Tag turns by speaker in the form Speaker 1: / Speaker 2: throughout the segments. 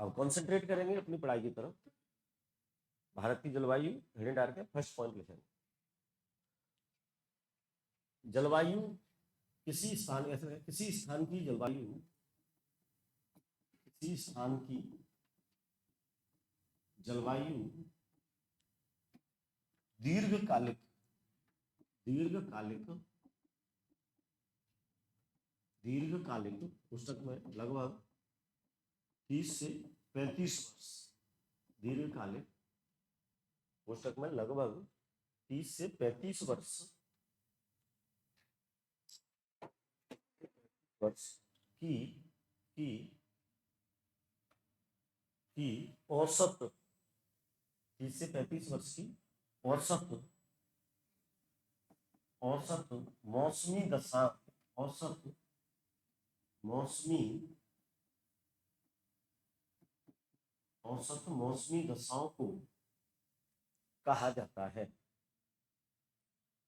Speaker 1: अब कॉन्सेंट्रेट करेंगे अपनी पढ़ाई की तरफ। भारत की जलवायु हेडिंग डाल के फर्स्ट पॉइंट लिखेंगे। जलवायु किसी स्थान, ऐसे किसी स्थान की जलवायु, किसी स्थान की जलवायु दीर्घकालिक दीर्घकालिक दीर्घकालिक पुस्तक में लगभग 30 से 35 वर्ष, दीर्घकालिक पुस्तक में लगभग 30 से 35 वर्ष की की की औसत, 30 से 35 वर्ष की औसत मौसमी दशा, औसत मौसमी दशाओं को कहा जाता है।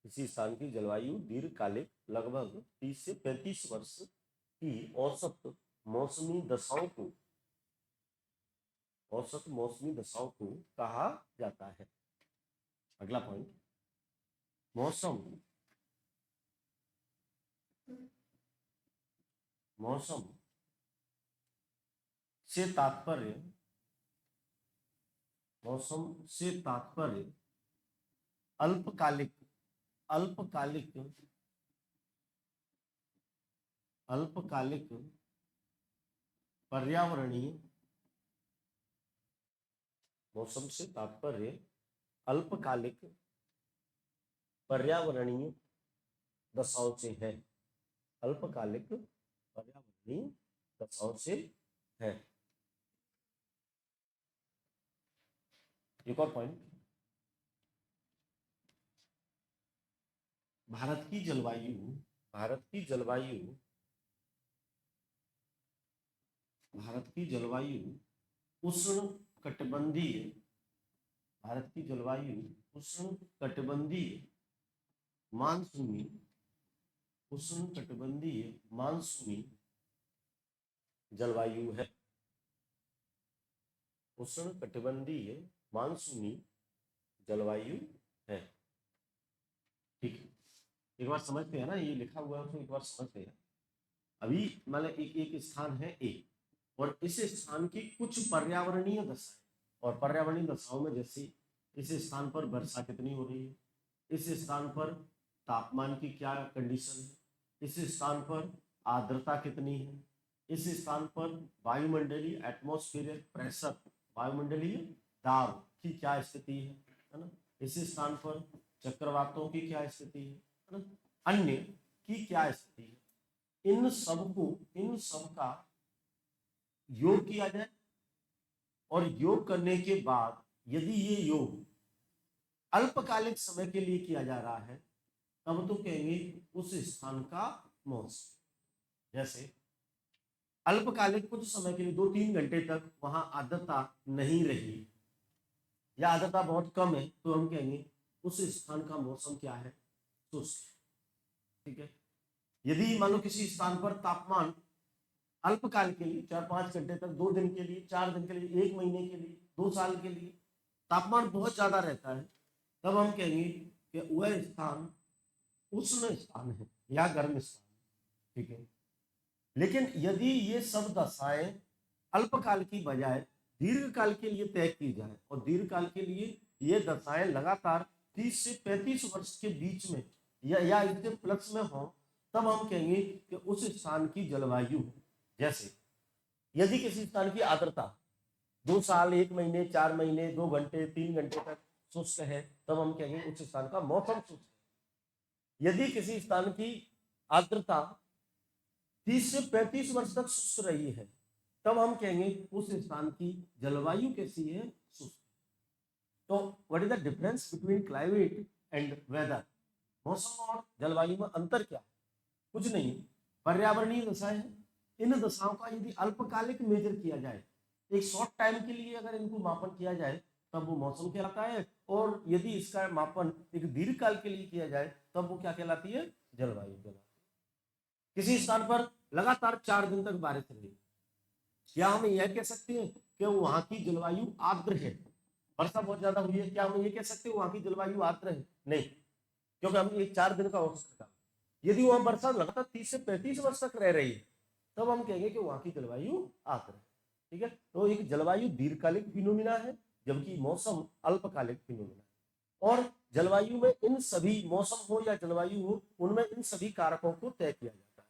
Speaker 1: किसी स्थान की जलवायु दीर्घकालिक लगभग 30 से 35 वर्ष की औसत मौसमी दशाओं को कहा जाता है। अगला पॉइंट, मौसम से तात्पर्य अल्पकालिक पर्यावरणीय, मौसम से तात्पर्य अल्पकालिक पर्यावरणीय दशाओं से है। अल्पकालिक पर्यावरणीय दशाओं से है। एक और पॉइंट, भारत की जलवायु उष्ण कटिबंधीय, मानसूनी जलवायु है। उष्णकटिबंधीय मानसूनी जलवायु है। ठीक है, एक बार समझते हैं ना, ये लिखा हुआ है तो एक बार समझते हैं। अभी मतलब एक स्थान है ए, और इस स्थान की कुछ पर्यावरणीय दशाएं, और पर्यावरणीय दशाओं में जैसे इस स्थान पर वर्षा कितनी हो रही है, इस स्थान पर तापमान की क्या कंडीशन है, इस स्थान पर आर्द्रता कितनी है, इस स्थान पर वायुमंडलीय एटमॉस्फेरिक प्रेशर, वायुमंडलीय दाब की क्या स्थिति है ना, इस स्थान पर चक्रवातों की क्या स्थिति है ना, अन्य की क्या स्थिति है। इन सब का योग किया जाए, और योग करने के बाद यदि ये योग अल्पकालिक समय के लिए किया जा रहा है, तब तो कहेंगे उस स्थान का मौसम। जैसे अल्पकालिक कुछ समय के लिए 2-3 घंटे तक वहां आर्द्रता नहीं रही, या आर्द्रता बहुत कम है, तो हम कहेंगे उस स्थान का मौसम क्या है, शुष्क। ठीक है, यदि मान लो किसी स्थान पर तापमान अल्पकाल के लिए 4-5 घंटे तक, 2 दिन के लिए, 4 दिन के लिए, 1 महीने के लिए, 2 साल के लिए तापमान बहुत ज्यादा रहता है, तब हम कहेंगे कि वह स्थान उष्ण स्थान है या गर्म स्थान। ठीक है, लेकिन यदि ये सब दशाएं अल्पकाल की बजाय दीर्घकाल के लिए तय की जाए, और दीर्घकाल के लिए ये दशाएं लगातार 30 से 35 वर्ष के बीच में या इसके प्लस में हो, तब हम कहेंगे कि उस स्थान की जलवायु, जैसे यदि किसी स्थान की आर्द्रता 2 साल, 1 महीने, 4 महीने, 2 घंटे, 3 घंटे तक शुष्क है, तब हम कहेंगे उस स्थान का मौसम शुष्क है। यदि किसी स्थान की आर्द्रता 30 से 35 वर्ष तक शुष्क रही है, तब हम कहेंगे उस स्थान की जलवायु कैसी है, शुष्क। तो what is the difference between climate and weather? मौसम और जलवायु में अंतर क्या है? कुछ नहीं, पर्यावरणीय दशाएं हैं। इन दशाओं का यदि अल्पकालिक मेजर किया जाए, एक शॉर्ट टाइम के लिए अगर इनको मापन किया जाए, तब वो मौसम कहलाता है, और यदि इसका मापन एक दीर्घकाल के लिए किया जाए, तब वो क्या कहलाती है, जलवायु कहलाती है। किसी स्थान पर लगातार 4 दिन तक बारिश रही, क्या हम यह कह सकते हैं कि वहां की जलवायु आर्द्र है, वर्षा बहुत ज्यादा हुई है, क्या हम ये कह सकते हैं वहां की जलवायु आर्द्र है? नहीं, क्योंकि हम एक 4 दिन का औसत का, यदि वहां वर्षा लगातार 30 से 35 वर्ष तक रह रही है तब हम कहेंगे कि वहां की जलवायु आर्द्र है। ठीक है, तो एक जलवायु दीर्घकालिक फिनोमिना है, जबकि मौसम अल्पकालिक फिनोमिना है। और जलवायु में इन सभी, मौसम हो या जलवायु हो, उनमें इन सभी कारकों को तय किया जाता है।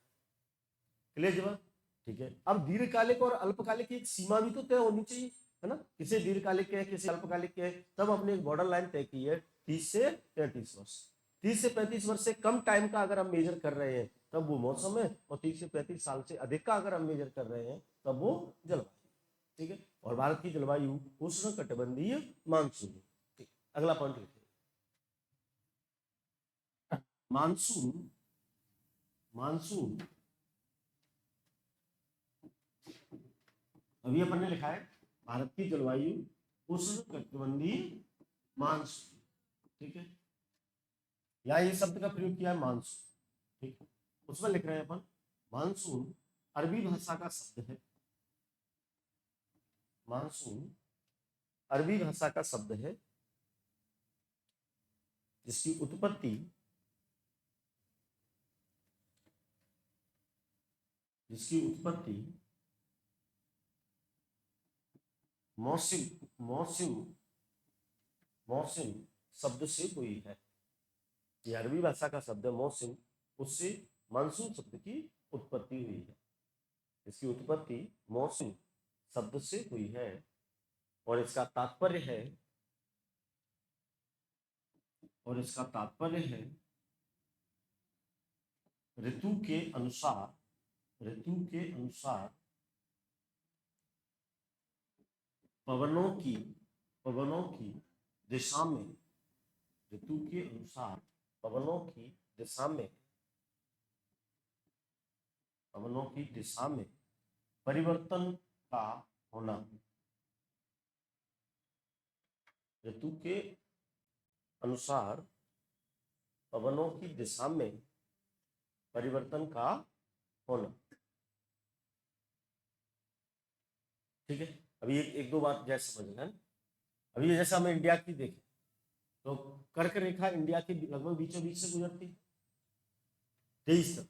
Speaker 1: क्लियर जवाब? ठीक है, अब दीर्घकालिक और अल्पकालिक की एक सीमा भी तो तय होनी चाहिए, है ना? किसे दीर्घकालिक के है, किसे अल्पकालिक के है, तब हमने एक बॉर्डर लाइन तय की है 30 से 35 वर्ष। 30 से 35 वर्ष से कम टाइम का अगर हम मेजर कर रहे हैं तब वो मौसम है, और 30 से 35 साल से अधिक का अगर हम मेजर कर रहे हैं तब वो जलवायु। ठीक है, और भारत की जलवायु उष्ण कटिबंधीय मानसून। ठीक, अगला पॉइंट लिखिए, मानसून। मानसून अभी अपन ने लिखा है भारत की जलवायु उष्ण कटिबंधीय मानसून। ठीक है, या ये शब्द का प्रयोग किया है मानसून। ठीक है, उसमें लिख रहे हैं अपन मानसून अरबी भाषा का शब्द है। मानसून अरबी भाषा का शब्द है जिसकी उत्पत्ति मौसिम मौसिम मौसिम शब्द से हुई है। ये अरबी भाषा का शब्द है मौसिम, उससे मानसून शब्द की उत्पत्ति हुई है। इसकी उत्पत्ति मौसिम शब्द से हुई है, और इसका तात्पर्य है ऋतु के अनुसार पवनों की दिशा में, ऋतु के अनुसार पवनों की दिशा में परिवर्तन का होना। ऋतु के अनुसार पवनों की दिशा में परिवर्तन का होना। ठीक है, अभी एक दो बात जैसे समझना है। अभी जैसे हम इंडिया की देखें तो कर्क रेखा इंडिया के लगभग बीचों बीच से गुजरती, 23 तक,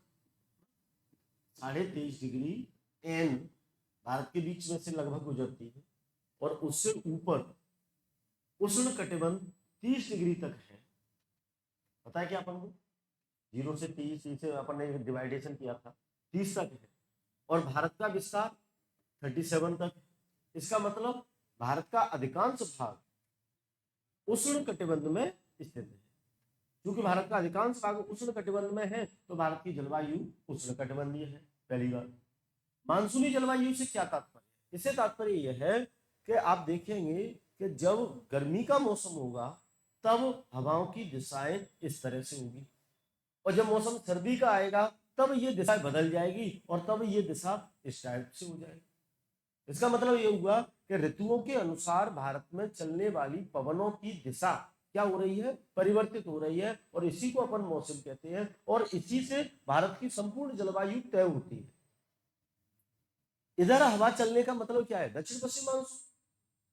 Speaker 1: 23.5 डिग्री एन भारत के बीच में से लगभग गुजरती है, और उससे ऊपर उष्ण कटिबंध 30 डिग्री तक है। पता है क्या अपन को? 0 से 30 से अपन ने डिवाइडेशन किया था, 30 तक है, और भारत का विस्तार 37 तक है। इसका मतलब भारत का अधिकांश भाग उष्ण कटिबंध में स्थित है। क्योंकि भारत का अधिकांश भाग उष्ण कटिबंध में है तो भारत की जलवायु उष्ण कटिबंधीय है। पहली बात, मानसूनी जलवायु से क्या तात्पर्य? इससे तात्पर्य यह है कि आप देखेंगे कि जब गर्मी का मौसम होगा तब हवाओं की दिशाएं इस तरह से होगी, और जब मौसम सर्दी का आएगा तब ये दिशा बदल जाएगी, और तब ये दिशा इस टाइप से हो जाएगी। इसका मतलब ये हुआ कि ऋतुओं के अनुसार भारत में चलने वाली पवनों की दिशा क्या हो रही है? परिवर्तित हो रही है, और इसी को अपन मौसम कहते हैं, और इसी से भारत की संपूर्ण जलवायु तय होती है। इधर हवा चलने का मतलब क्या है? दक्षिण पश्चिम मानसून।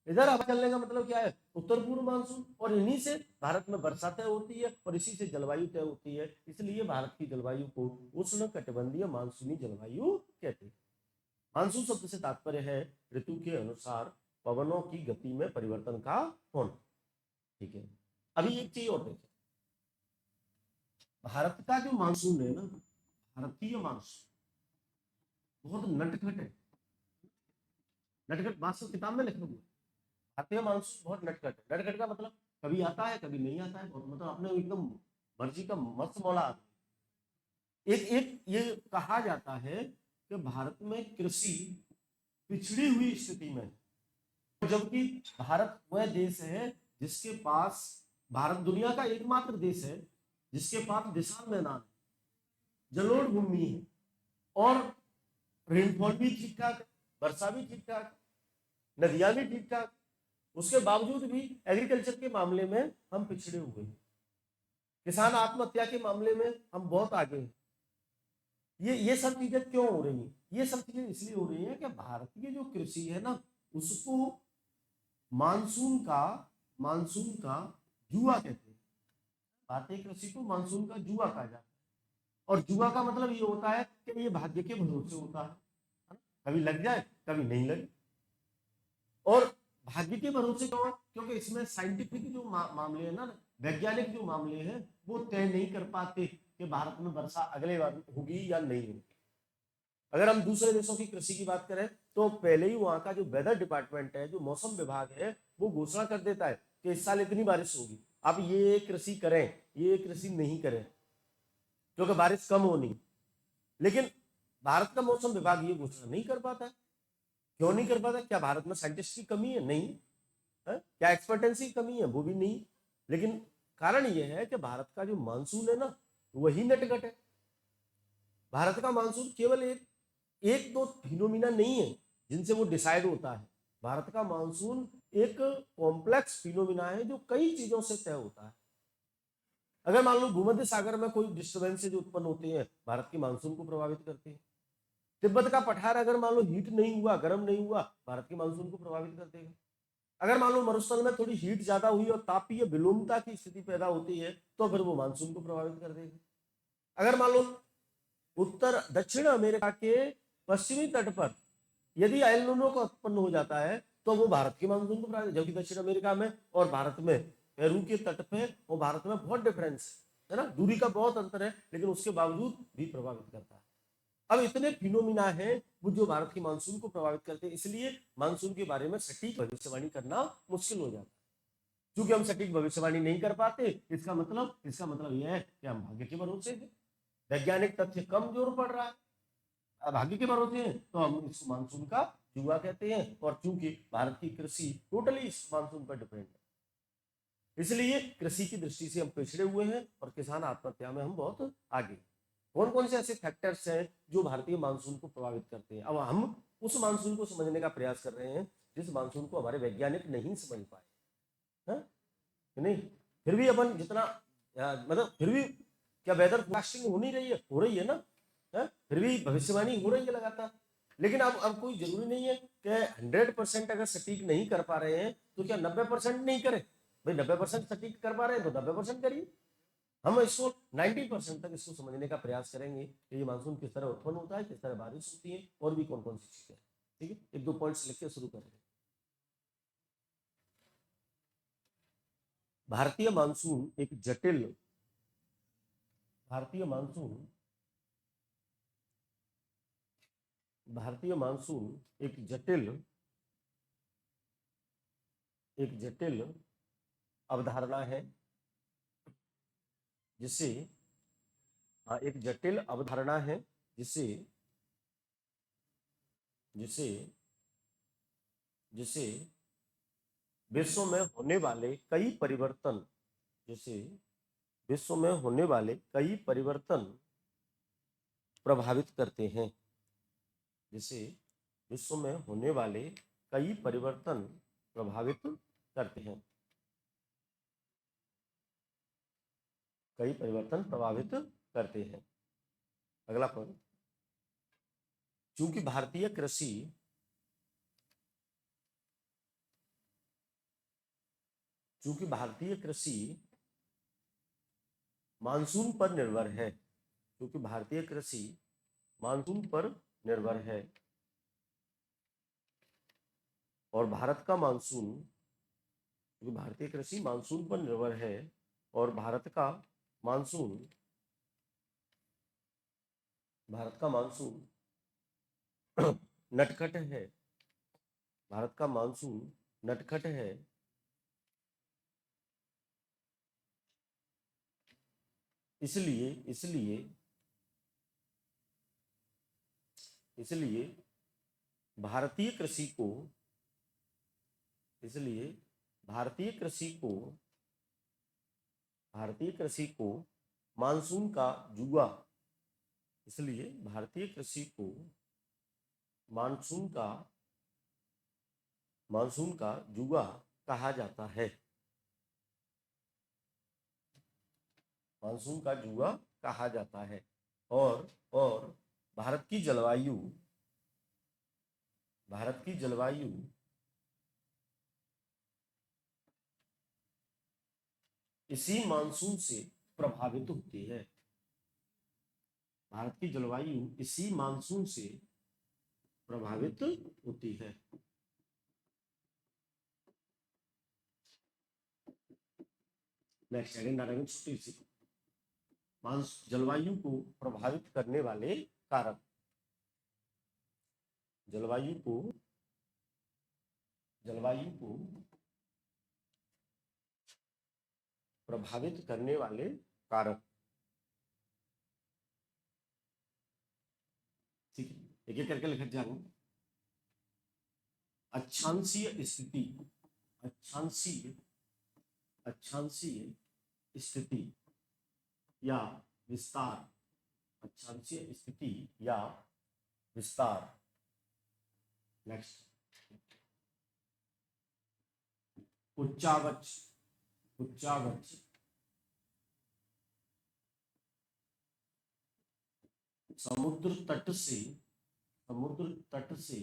Speaker 1: इधर हवा चलने का मतलब क्या है? उत्तर पूर्व मानसून। और इन्हीं से भारत में वर्षा तय होती है, और इसी से जलवायु तय होती है। इसलिए भारत की जलवायु को उष्ण कटिबंधीय मानसूनी जलवायु कहते हैं। मानसून शब्द से तात्पर्य है ऋतु के अनुसार पवनों की गति में परिवर्तन का होना। ठीक है, अभी एक चीज और देखें, भारत का जो मानसून है ना, भारतीय मानसून बहुत नटखट है। नटखट मानसून किताब में लिखा हुआ है, भारतीय मानसून बहुत नटखट है। नटखट का मतलब कभी आता है कभी नहीं आता है, मतलब अपने एकदम मर्जी का मस्त मौला आदमी। एक एक ये कहा जाता है कि भारत में कृषि पिछड़ी हुई स्थिति में, जबकि भारत वह देश है जिसके पास, भारत दुनिया का एकमात्र देश है जिसके पास विशाल मैदान, जलोढ़ भूमि है, और रेनफॉल भी ठीक ठाक, वर्षा भी ठीक ठाक, नदियां भी ठीक ठाक। उसके बावजूद भी एग्रीकल्चर के मामले में हम पिछड़े हुए हैं। किसान आत्महत्या के मामले में हम बहुत आगे हैं। ये सब चीजें क्यों हो रही हैं? ये सब चीजें इसलिए हो रही हैं कि भारतीय जो कृषि है ना, उसको मानसून का जुआ कहते हैं। भारतीय कृषि को मानसून का जुआ कहा जाता है। और जुआ का मतलब ये होता है कि ये भाग्य के भरोसे होता है ना? कभी लग जाए कभी नहीं लगे। और भाग्य के भरोसे क्यों है? क्योंकि इसमें साइंटिफिक जो मामले हैं ना, वैज्ञानिक जो मामले हैं, वो तय नहीं कर पाते कि भारत में वर्षा अगले बार होगी या नहीं होगी। अगर हम दूसरे देशों की कृषि की बात करें तो पहले ही वहां का जो वेदर डिपार्टमेंट है, जो मौसम विभाग है, वो घोषणा कर देता है कि इस साल इतनी बारिश होगी, आप ये कृषि करें, ये कृषि नहीं करें, क्योंकि बारिश कम होनी। लेकिन भारत का मौसम विभाग ये घोषणा नहीं कर पाता है। क्यों नहीं कर पाता? क्या भारत में साइंटिस्ट की कमी है? नहीं है। क्या एक्सपर्टेंसी की कमी है? वो भी नहीं। लेकिन कारण यह है कि भारत का जो मानसून है ना, वही नटखट है। भारत का मानसून केवल एक दो फिनोमिना नहीं है जिनसे वो डिसाइड होता है। भारत का मानसून एक कॉम्प्लेक्स फिनोमिना है जो कई चीजों से तय होता है। अगर मान लो भूमध्य सागर में कोई डिस्टर्बेंसेज उत्पन्न होते हैं, भारत के मानसून को प्रभावित करते हैं। तिब्बत का पठार अगर मान लो हीट नहीं हुआ, गर्म नहीं हुआ, भारत के मानसून को प्रभावित कर देगा। अगर मान लो मरुस्थल में थोड़ी हीट ज्यादा हुई और तापीय विलोमता की स्थिति पैदा होती है, तो फिर वो मानसून को प्रभावित कर देगा। अगर मान लो उत्तर दक्षिण अमेरिका के पश्चिमी तट पर यदि एल निनो का उत्पन्न हो जाता है, तो वो भारत के मानसून को प्रभावित, जबकि दक्षिण अमेरिका में और भारत में, पेरू के तट पे और भारत में बहुत डिफरेंस है ना, दूरी का बहुत अंतर है, लेकिन उसके बावजूद भी प्रभावित करता है। अब इतने फिनोमिना है वो जो भारत के मानसून को प्रभावित करते हैं, इसलिए मानसून के बारे में सटीक भविष्यवाणी करना मुश्किल हो जाता है। क्योंकि हम सटीक भविष्यवाणी नहीं कर पाते, इसका मतलब यह है कि हम भाग्य के भरोसे हैं। वैज्ञानिक तथ्य कम जोर पड़ रहा है, भाग्य के भरोसे हैं, तो हम इस मानसून का जुआ कहते हैं। और चूंकि भारत की कृषि टोटली इस मानसून पर डिपेंड है, इसलिए कृषि की दृष्टि से हम पिछड़े हुए हैं और किसान आत्महत्या में हम बहुत आगे। कौन कौन से ऐसे फैक्टर्स हैं जो भारतीय मानसून को प्रभावित करते हैं? अब हम उस मानसून को समझने का प्रयास कर रहे हैं जिस मानसून को हमारे वैज्ञानिक नहीं समझ पाए हैं। नहीं, फिर भी अपन जितना मतलब फिर भी क्या वेदर फोरकास्टिंग हो नहीं रही है? हो रही है ना, है? फिर भी भविष्यवाणी हो रही है लगातार। लेकिन अब कोई जरूरी नहीं है कि 100% अगर सटीक नहीं कर पा रहे हैं तो क्या 90% नहीं करें? भाई 90% सटीक कर पा रहे हैं तो 90% करिए। हम इसको 90% तक इसको समझने का प्रयास करेंगे कि ये मानसून किस तरह उत्पन्न होता है, किस तरह बारिश होती है, और भी कौन कौन सी चीजें। ठीक है, एक दो पॉइंट्स लिख के शुरू करेंगे। भारतीय मानसून एक जटिल भारतीय मानसून भारतीय मानसून एक जटिल अवधारणा है जिसे एक जटिल अवधारणा है जिसे जिसे जिसे विश्व में होने वाले कई परिवर्तन जिसे विश्व में होने वाले कई परिवर्तन प्रभावित करते हैं। जिसे विश्व में होने वाले कई परिवर्तन प्रभावित करते हैं। कई परिवर्तन प्रभावित करते हैं। अगला पॉइंट, चूंकि भारतीय कृषि मानसून पर निर्भर है। क्योंकि भारतीय कृषि मानसून पर निर्भर है और भारत का मानसून, क्योंकि भारतीय कृषि मानसून पर निर्भर है और भारत का मानसून नटखट है। भारत का मानसून नटखट है, इसलिए इसलिए इसलिए भारतीय कृषि को इसलिए भारतीय कृषि को भारतीय कृषि को मानसून का जुआ इसलिए भारतीय कृषि को मानसून का जुआ कहा जाता है। मानसून का जुआ कहा जाता है। और भारत की जलवायु इसी मानसून से प्रभावित होती है। भारत की जलवायु इसी मानसून से प्रभावित होती है। नेक्स्ट सेकंड छोटी सी जलवायु को प्रभावित करने वाले कारक। जलवायु को प्रभावित करने वाले कारक। ठीक है, एक एक करके लिखते जाऊं। अक्षांशीय स्थिति, अक्षांशीय स्थिति या विस्तार, अक्षांशीय स्थिति या विस्तार। नेक्स्ट, उच्चावच, समुद्र तट से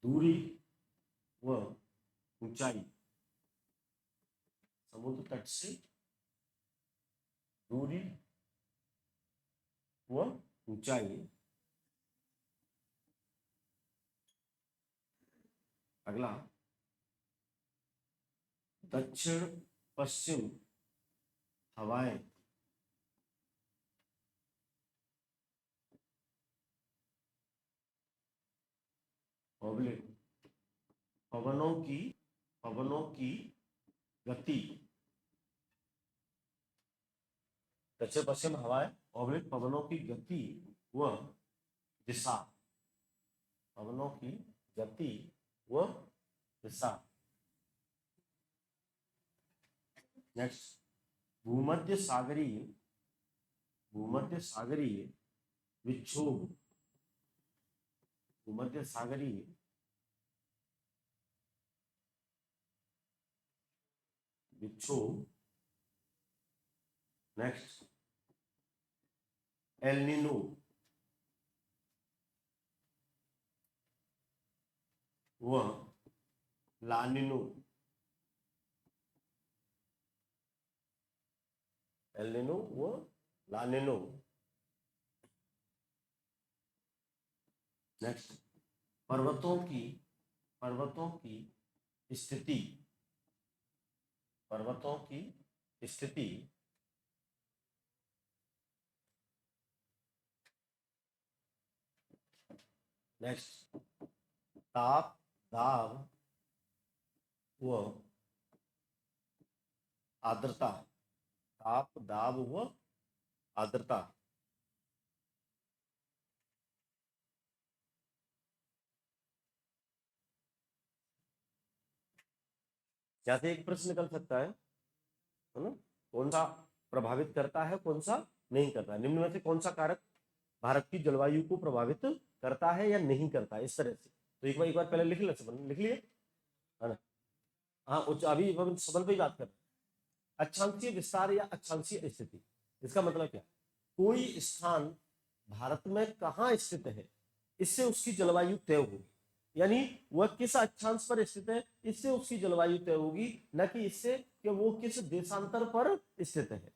Speaker 1: दूरी व ऊंचाई, समुद्र तट से दूरी व ऊंचाई। अगला, दक्षिण पश्चिम हवाएं, पवनों की गति, दक्षिण पश्चिम हवाएं ऑब्लिक पवनों की गति व दिशा, पवनों की गति व दिशा। नेक्स्ट, भूमध्य सागरीय विक्षोभ, भूमध्य सागरीय विक्षोभ। नेक्स्ट, एल नीनो व ला नीनो, एल नीनो व ला नीनो। नेक्स्ट, पर्वतों की स्थिति, नेक्स्ट, ताप दाब व आर्द्रता, ताप दाब व आर्द्रता। जैसे एक प्रश्न निकल सकता है ना, कौन सा प्रभावित करता है, कौन सा नहीं करता है, निम्न में से कौन सा कारक भारत की जलवायु को प्रभावित करता है या नहीं करता है, इस तरह से। तो एक बार पहले लिख लिए है ना। हाँ, अभी सबल पे ही बात कर रहे हैं। अक्षांशीय विस्तार या अक्षांशीय स्थिति, इसका मतलब क्या, कोई स्थान भारत में कहाँ स्थित है, इससे उसकी जलवायु तय होगी। यानी वह किस अक्षांश पर स्थित है, इससे उसकी जलवायु तय होगी, न कि इससे कि वो किस देशांतर पर स्थित है।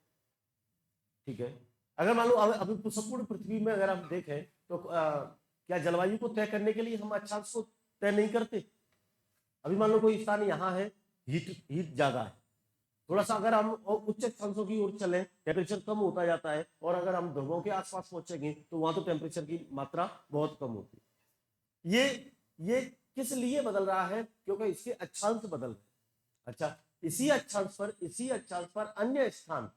Speaker 1: ठीक है, अगर मान लो अभी संपूर्ण पृथ्वी में अगर हम देखें तो क्या जलवायु को तय करने के लिए हम अक्षांश को तय नहीं करते। अभी मान लो कोई स्थान यहाँ है, हीट ज्यादा है, थोड़ा सा अगर हम उच्च अक्षांशों की ओर चलें टेम्परेचर कम होता जाता है, और अगर हम ध्रुवों के आसपास पहुंचेंगे तो वहां तो टेम्परेचर की मात्रा बहुत कम होती है। ये किस लिए बदल रहा है, क्योंकि इसके अक्षांश बदल रहे हैं। अच्छा, इसी अक्षांश पर अन्य स्थान,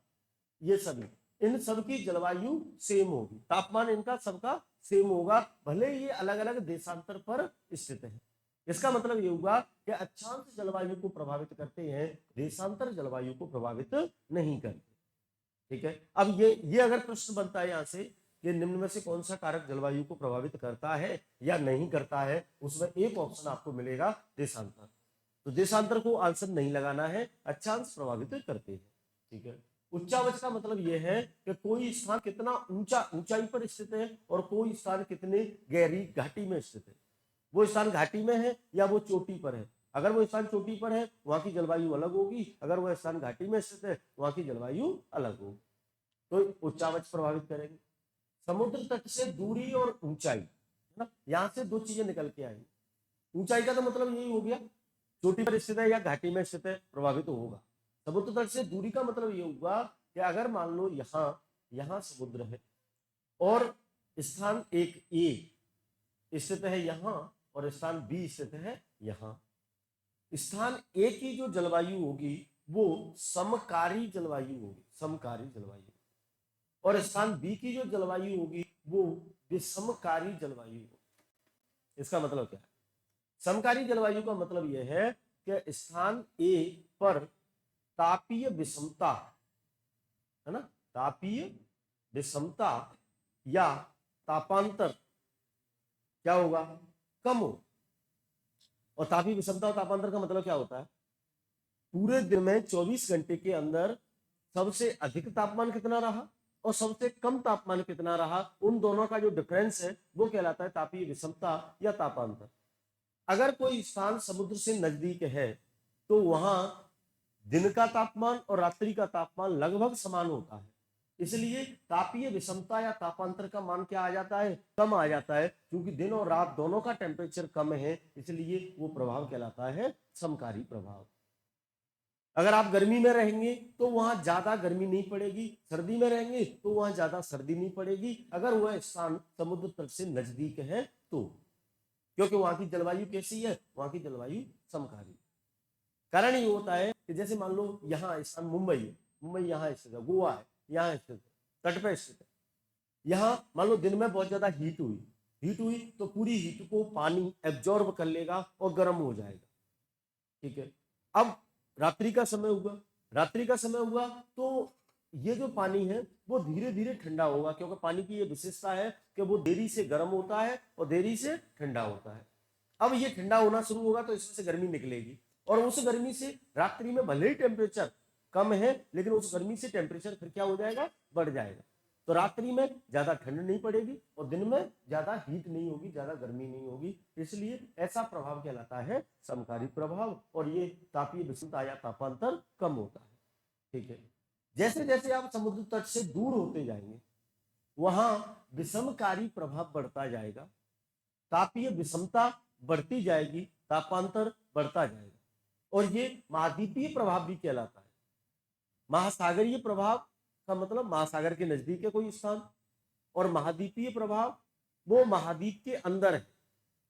Speaker 1: ये सभी, इन सब की जलवायु सेम होगी, तापमान इनका सबका सेम होगा, भले ये अलग अलग देशांतर पर स्थित है। इसका मतलब ये होगा कि अक्षांश जलवायु को प्रभावित करते हैं, देशांतर जलवायु को प्रभावित नहीं करते। ठीक है, अब ये अगर प्रश्न बनता है यहाँ से कि निम्न में से कौन सा कारक जलवायु को प्रभावित करता है या नहीं करता है, उसमें एक ऑप्शन आपको मिलेगा देशांतर। तो देशांतर को आंसर नहीं लगाना है, अक्षांश प्रभावित करते हैं। ठीक है, उच्चावच का मतलब यह है कि कोई स्थान कितना ऊंचाई पर स्थित है और कोई स्थान कितने गहरी घाटी में स्थित है। वो स्थान घाटी में है या वो चोटी पर है, अगर वो स्थान चोटी पर है वहां की जलवायु अलग होगी, अगर वह स्थान घाटी में स्थित है वहां की जलवायु अलग होगी। तो उच्चावच प्रभावित करेंगे। समुद्र तट से दूरी और ऊंचाई, है ना, यहां से दो चीजें निकल के आएंगी। ऊंचाई का तो मतलब यही हो गया, चोटी पर स्थित है या घाटी में स्थित है प्रभावित तो होगा। समुद्र तट से दूरी का मतलब ये हुआ कि अगर मान लो यहां समुद्र है और स्थान एक ए स्थित है यहां और स्थान बी स्थित है यहां, स्थान ए की जो जलवायु होगी वो समकारी जलवायु होगी, समकारी जलवायु, और स्थान बी की जो जलवायु होगी वो विषमकारी जलवायु होगी। इसका मतलब क्या है? समकारी जलवायु का मतलब यह है कि स्थान ए पर तापीय विषमता, है ना, तापीय विषमता या तापांतर क्या होगा? कम हो। और तापीय विषमता और तापांतर का मतलब क्या होता है? पूरे दिन में 24 घंटे के अंदर सबसे अधिक तापमान कितना रहा और सबसे कम तापमान कितना रहा, उन दोनों का जो डिफरेंस है वो कहलाता है तापीय विषमता या तापांतर। अगर कोई स्थान समुद्र से नजदीक है तो वहां दिन का तापमान और रात्रि का तापमान लगभग समान होता है, इसलिए तापीय विषमता या तापांतर का मान क्या आ जाता है? कम आ जाता है, क्योंकि दिन और रात दोनों का टेम्परेचर कम है, इसलिए वो प्रभाव कहलाता है समकारी प्रभाव। अगर आप गर्मी में रहेंगे तो वहां ज्यादा गर्मी नहीं पड़ेगी, सर्दी में रहेंगे तो वहां ज्यादा सर्दी नहीं पड़ेगी, अगर वह स्थान समुद्र तट से नजदीक है तो, क्योंकि वहां की जलवायु कैसी है? वहां की जलवायु समकारी। कारण ये होता है कि जैसे मान लो यहाँ स्थान मुंबई है, मुंबई यहाँ स्थित है, गोवा है यहाँ स्थित है, तट पर स्थित है, यहाँ मान लो दिन में बहुत ज्यादा हीट हुई तो पूरी हीट को पानी एब्जॉर्ब कर लेगा और गर्म हो जाएगा, ठीक है। अब रात्रि का समय हुआ तो ये जो पानी है वो धीरे धीरे ठंडा होगा, क्योंकि पानी की ये विशेषता है कि वो देरी से गर्म होता है और देरी से ठंडा होता है। अब ये ठंडा होना शुरू होगा तो इसमें से गर्मी निकलेगी, और उस गर्मी से रात्रि में भले ही टेम्परेचर कम है लेकिन उस गर्मी से टेम्परेचर फिर क्या हो जाएगा? बढ़ जाएगा। तो रात्रि में ज्यादा ठंड नहीं पड़ेगी और दिन में ज्यादा हीट नहीं होगी, ज्यादा गर्मी नहीं होगी, इसलिए ऐसा प्रभाव कहलाता है समकारी प्रभाव, और ये तापीय विषमता या तापांतर कम होता है, ठीक है। जैसे जैसे आप समुद्र तट से दूर होते जाएंगे वहां विषमकारी प्रभाव बढ़ता जाएगा, तापीय विषमता बढ़ती जाएगी, तापांतर बढ़ता जाएगा, और ये महाद्वीपीय प्रभाव भी कहलाता है। महासागरीय प्रभाव का मतलब महासागर के नजदीक है कोई स्थान, और महाद्वीपीय प्रभाव वो महाद्वीप के अंदर है,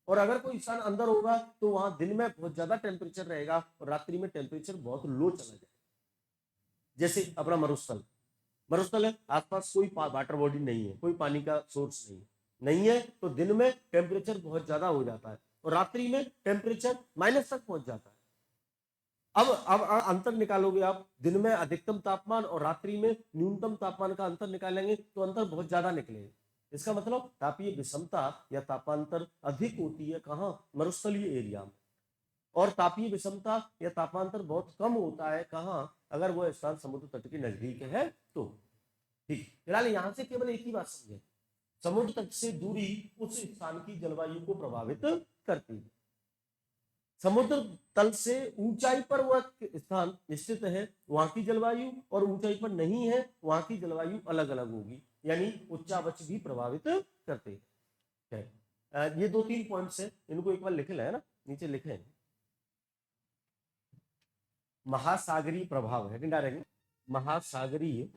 Speaker 1: और अगर कोई स्थान अंदर होगा तो वहां दिन में बहुत ज्यादा टेम्परेचर रहेगा और रात्रि में टेम्परेचर बहुत लो चला जाएगा। जैसे अपना मरुस्थल है, आसपास कोई वाटर बॉडी नहीं है, कोई पानी का सोर्स नहीं है, तो दिन में टेम्परेचर बहुत ज्यादा हो जाता है और रात्रि में टेम्परेचर माइनस तक पहुंच जाता है। अब अंतर निकालोगे आप, दिन में अधिकतम तापमान और रात्रि में न्यूनतम तापमान का अंतर निकालेंगे तो अंतर बहुत ज्यादा निकलेगा। इसका मतलब तापीय विषमता या तापांतर अधिक होती है कहाँ? मरुस्थलीय एरिया में, और तापीय विषमता या तापांतर बहुत कम होता है कहाँ? अगर वह स्थान समुद्र तट के नजदीक है तो, ठीक। फिलहाल यहां से केवल एक ही बात समझे, समुद्र तट से दूरी उस स्थान की जलवायु को प्रभावित करती है। समुद्र तल से ऊंचाई पर वह स्थान स्थित है वहां की जलवायु, और ऊंचाई पर नहीं है वहां की जलवायु अलग अलग होगी, यानी उच्चावच भी प्रभावित करते हैं। ये 2-3 पॉइंट्स है, इनको एक बार लिख लें ना, नीचे लिखे। महासागरीय प्रभाव है डायरेक्ट, महासागरीय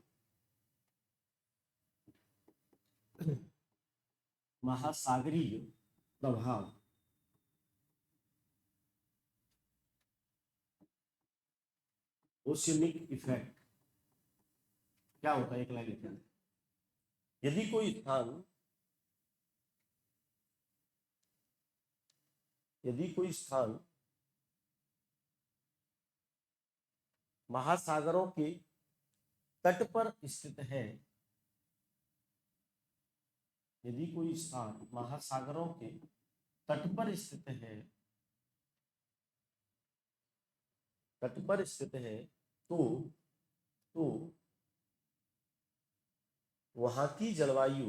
Speaker 1: महासागरीय प्रभाव, ओशियनिक इफेक्ट क्या होता है? एक लाइन लिखना, यदि कोई स्थान महासागरों के तट पर स्थित है, यदि कोई स्थान महासागरों के तट पर स्थित है, तो वहां की जलवायु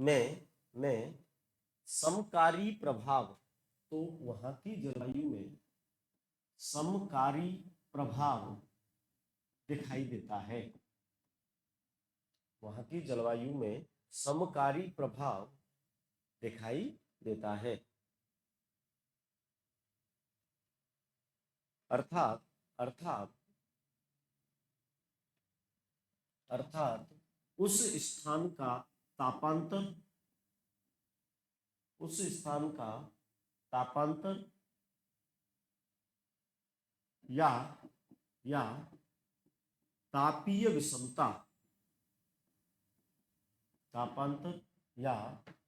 Speaker 1: में समकारी प्रभाव, तो वहां की जलवायु में समकारी प्रभाव दिखाई देता है। वहां की जलवायु में समकारी प्रभाव दिखाई देता है। अर्थात अर्थात अर्थात उस स्थान का तापांतर, उस स्थान का तापांतर या तापीय विषमता, तापांतर या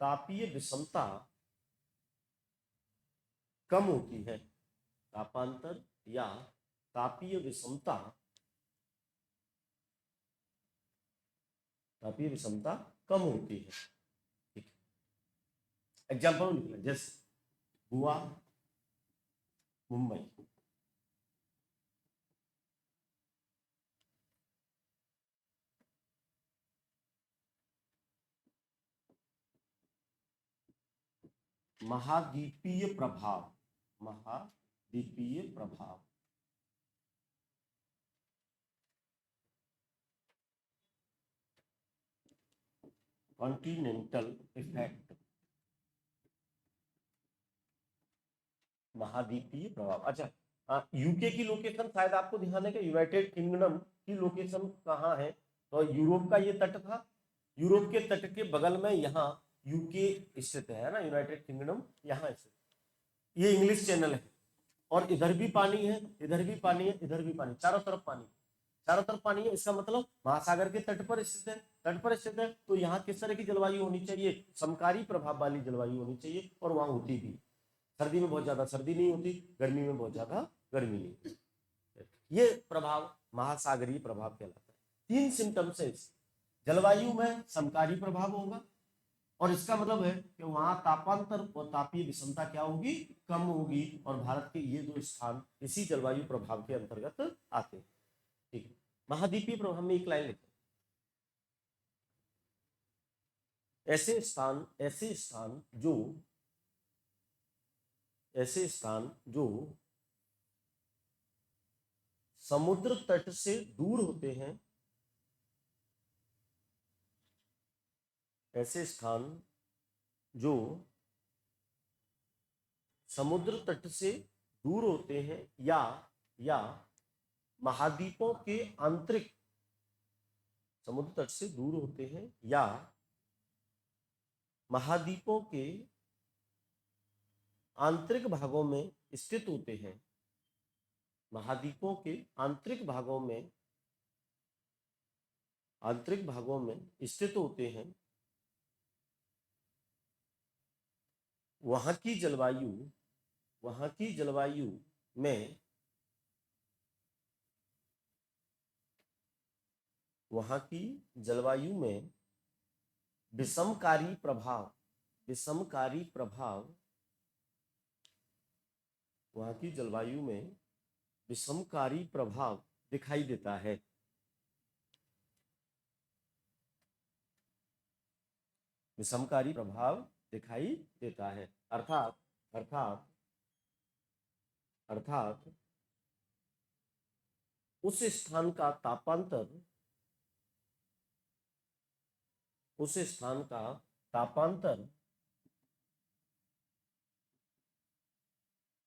Speaker 1: तापीय विषमता कम होती है। तापांतर या तापीय विषमता कम होती है। ठीक है, एग्जाम्पल निकला जैसे गोवा, मुंबई। महाद्वीपीय प्रभाव, महाद्वीपीय प्रभाव, कॉन्टिनेंटल इफेक्ट, महाद्वीपीय प्रभाव। अच्छा, यूके की लोकेशन शायद आपको ध्यान है कि यूनाइटेड किंगडम की लोकेशन कहाँ है? तो यूरोप का ये तट था, यूरोप के तट के बगल में यहाँ यूके स्थित है ना, यूनाइटेड किंगडम यहाँ स्थित। ये इंग्लिश चैनल है और इधर भी पानी है, इधर भी पानी है, इधर भी पानी, चारों तरफ पानी, चारों तरफ पानी है। इसका मतलब महासागर के तट पर स्थित है, तट पर स्थित है। तो यहाँ किस तरह की जलवायु होनी चाहिए? समकारी प्रभाव वाली जलवायु होनी चाहिए, और वहां होती भी। सर्दी में बहुत ज्यादा सर्दी नहीं होती, गर्मी में बहुत ज्यादा गर्मी नहीं होती। ये प्रभाव महासागरीय प्रभाव कहलाता है। 3 सिम्टम्स है इसके। जलवायु में समकारी प्रभाव होगा, और इसका मतलब है कि वहां तापांतर और तापीय विषमता क्या होगी? कम होगी। और भारत के ये 2 स्थान इसी जलवायु प्रभाव के अंतर्गत आते हैं। ठीक है, महाद्वीपीय प्रभाव में एक लाइन लिखो। ऐसे स्थान जो समुद्र तट से दूर होते हैं, ऐसे स्थान जो समुद्र तट से दूर होते हैं या महाद्वीपों के आंतरिक, समुद्र तट से दूर होते हैं या महाद्वीपों के आंतरिक भागों में स्थित होते हैं, महाद्वीपों के आंतरिक भागों में स्थित होते हैं, वहां की जलवायु में विषमकारी प्रभाव, वहां की जलवायु में विषमकारी प्रभाव दिखाई देता है। विषमकारी प्रभाव दिखाई देता है। अर्थात उस स्थान का तापांतर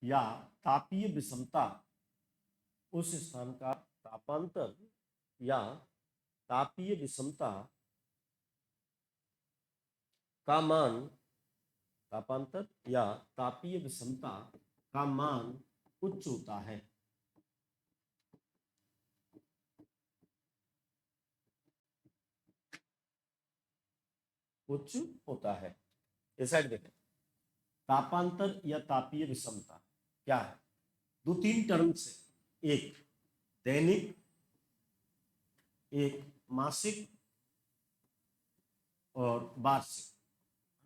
Speaker 1: या तापीय विषमता, उस स्थान का तापांतर या तापीय विषमता का मान, तापांतर या तापीय विषमता का मान उच्च होता है। उच्च होता है। इस साइड देखें, तापांतर या तापीय विषमता क्या है? 2-3 टर्म्स है, एक दैनिक, एक मासिक और वार्षिक,